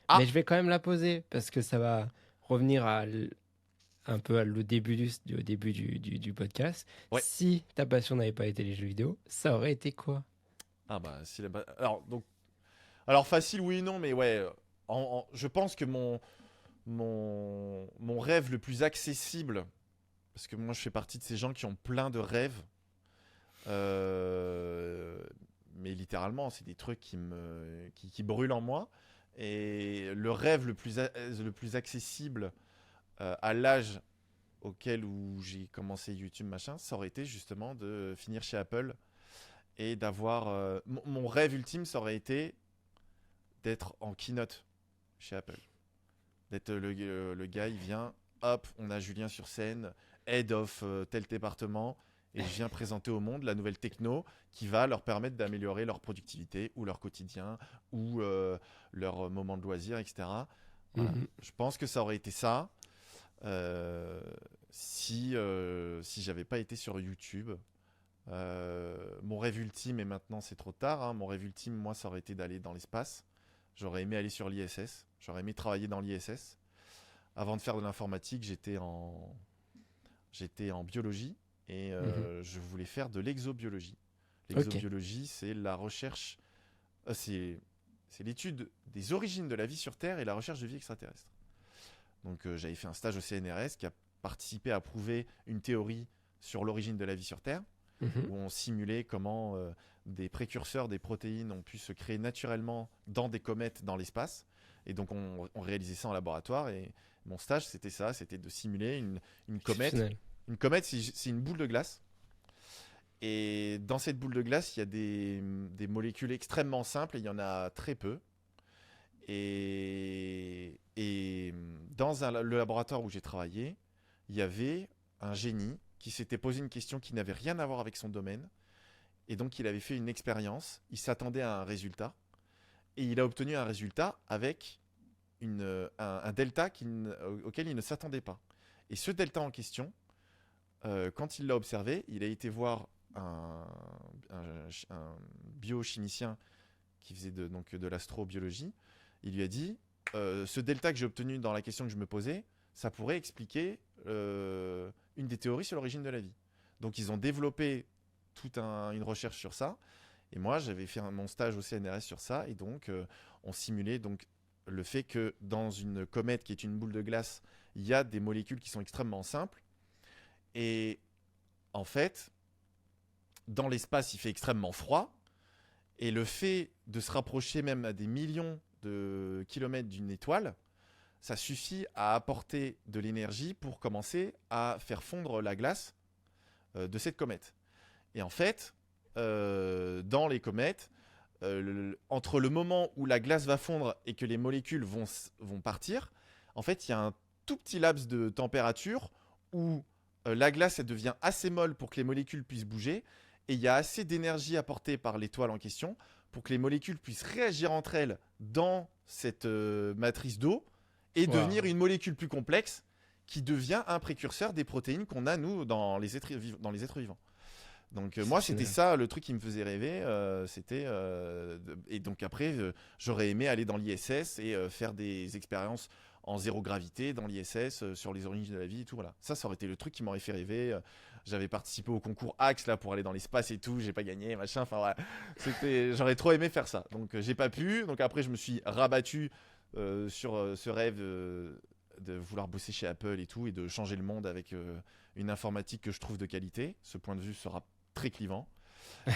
Ah. Mais je vais quand même la poser parce que ça va revenir un peu au début du podcast. Ouais. Si ta passion n'avait pas été les jeux vidéo, ça aurait été quoi? Ah bah si alors facile oui et non, mais ouais, je pense que mon rêve le plus accessible, parce que moi je fais partie de ces gens qui ont plein de rêves, mais littéralement c'est des trucs qui brûlent en moi, et le rêve le plus accessible à l'âge où j'ai commencé YouTube machin, ça aurait été justement de finir chez Apple et d'avoir mon rêve ultime, ça aurait été d'être en keynote chez Apple. D'être le gars, il vient, hop, on a Julien sur scène, head of tel département, et je viens présenter au monde la nouvelle techno qui va leur permettre d'améliorer leur productivité ou leur quotidien ou leur moment de loisir, etc. Voilà. Je pense que ça aurait été ça si j'avais pas été sur YouTube. Mon rêve ultime, et maintenant c'est trop tard, hein, mon rêve ultime, moi, ça aurait été d'aller dans l'espace. J'aurais aimé aller sur l'ISS. J'aurais aimé travailler dans l'ISS. Avant de faire de l'informatique, j'étais en biologie et je voulais faire de l'exobiologie. L'exobiologie, c'est la recherche, c'est l'étude des origines de la vie sur Terre et la recherche de vie extraterrestre. Donc j'avais fait un stage au CNRS qui a participé à prouver une théorie sur l'origine de la vie sur Terre, où on simulait comment des précurseurs des protéines ont pu se créer naturellement dans des comètes dans l'espace. Et donc on réalisait ça en laboratoire, et mon stage c'était ça, c'était de simuler une comète. Une comète, c'est une boule de glace, et dans cette boule de glace il y a des molécules extrêmement simples, et il y en a très peu. Et dans le laboratoire où j'ai travaillé, il y avait un génie qui s'était posé une question qui n'avait rien à voir avec son domaine. Et donc, il avait fait une expérience. Il s'attendait à un résultat. Et il a obtenu un résultat avec un delta auquel il ne s'attendait pas. Et ce delta en question, quand il l'a observé, il a été voir un biochimicien qui faisait de l'astrobiologie. Il lui a dit ce delta que j'ai obtenu dans la question que je me posais, ça pourrait expliquer une des théories sur l'origine de la vie. Donc ils ont développé toute une recherche sur ça. Et moi, j'avais fait mon stage au CNRS sur ça. Et donc, on simulait donc, le fait que dans une comète qui est une boule de glace, il y a des molécules qui sont extrêmement simples. Et en fait, dans l'espace, il fait extrêmement froid. Et le fait de se rapprocher même à des millions de kilomètres d'une étoile, ça suffit à apporter de l'énergie pour commencer à faire fondre la glace de cette comète. Et en fait, dans les comètes, entre le moment où la glace va fondre et que les molécules vont partir, en fait, il y a un tout petit laps de température où la glace elle devient assez molle pour que les molécules puissent bouger, et il y a assez d'énergie apportée par l'étoile en question pour que les molécules puissent réagir entre elles dans cette matrice d'eau et devenir une molécule plus complexe qui devient un précurseur des protéines qu'on a, nous, dans les êtres vivants. Donc moi, c'était ça le truc qui me faisait rêver. Et donc après, j'aurais aimé aller dans l'ISS et faire des expériences en zéro gravité dans l'ISS sur les origines de la vie et tout. Voilà. Ça aurait été le truc qui m'aurait fait rêver. J'avais participé au concours Axe là pour aller dans l'espace et tout. J'ai pas gagné, machin. Enfin voilà. J'aurais trop aimé faire ça. Donc j'ai pas pu. Donc après, je me suis rabattu sur ce rêve de vouloir bosser chez Apple et tout, et de changer le monde avec une informatique que je trouve de qualité. Ce point de vue sera très clivant.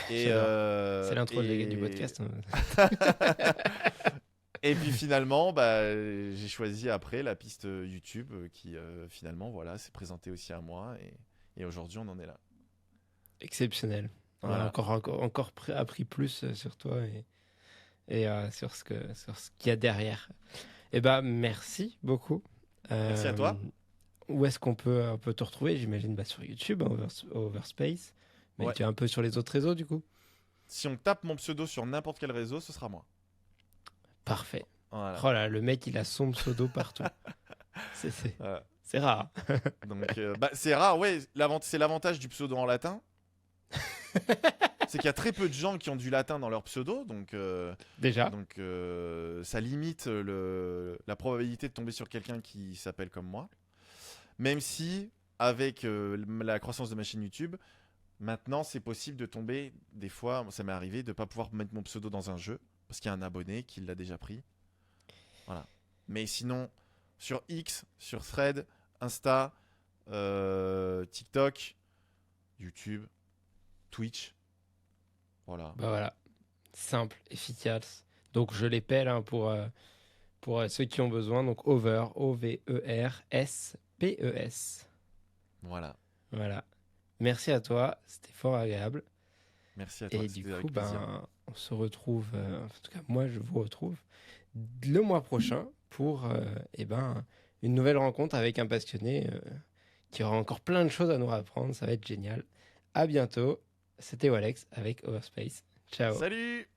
Et c'est l'intro du podcast. Et puis finalement, j'ai choisi après la piste YouTube qui finalement voilà, s'est présentée aussi à moi, et aujourd'hui on en est là. Exceptionnel. Voilà. On a encore appris plus sur toi et sur ce qu'il y a derrière. Eh ben, merci beaucoup. Merci à toi. Où est-ce qu'on peut te retrouver? J'imagine sur YouTube, Overspace. Mais ouais. Tu es un peu sur les autres réseaux du coup? Si on tape mon pseudo sur n'importe quel réseau, ce sera moi. Parfait. Voilà. Oh là, le mec, il a son pseudo partout. C'est Voilà. c'est rare. Donc, c'est rare, ouais. C'est l'avantage du pseudo en latin. C'est qu'il y a très peu de gens qui ont du latin dans leur pseudo, donc, Déjà. Ça limite la probabilité de tomber sur quelqu'un qui s'appelle comme moi. Même si, avec la croissance de ma chaîne YouTube, maintenant c'est possible de tomber, des fois, ça m'est arrivé de ne pas pouvoir mettre mon pseudo dans un jeu, parce qu'il y a un abonné qui l'a déjà pris. Voilà. Mais sinon, sur X, sur Thread, Insta, TikTok, YouTube, Twitch, voilà. Bah voilà. Simple, efficace. Donc je l'épelle hein, pour ceux qui ont besoin. Donc Over, Overspes. Voilà. Voilà. Merci à toi, c'était fort agréable. Merci à toi, Et du c'était avec coup, plaisir. on se retrouve, en tout cas moi je vous retrouve le mois prochain pour une nouvelle rencontre avec un passionné qui aura encore plein de choses à nous apprendre. Ça va être génial. À bientôt. C'était Walex avec Overspace. Ciao. Salut!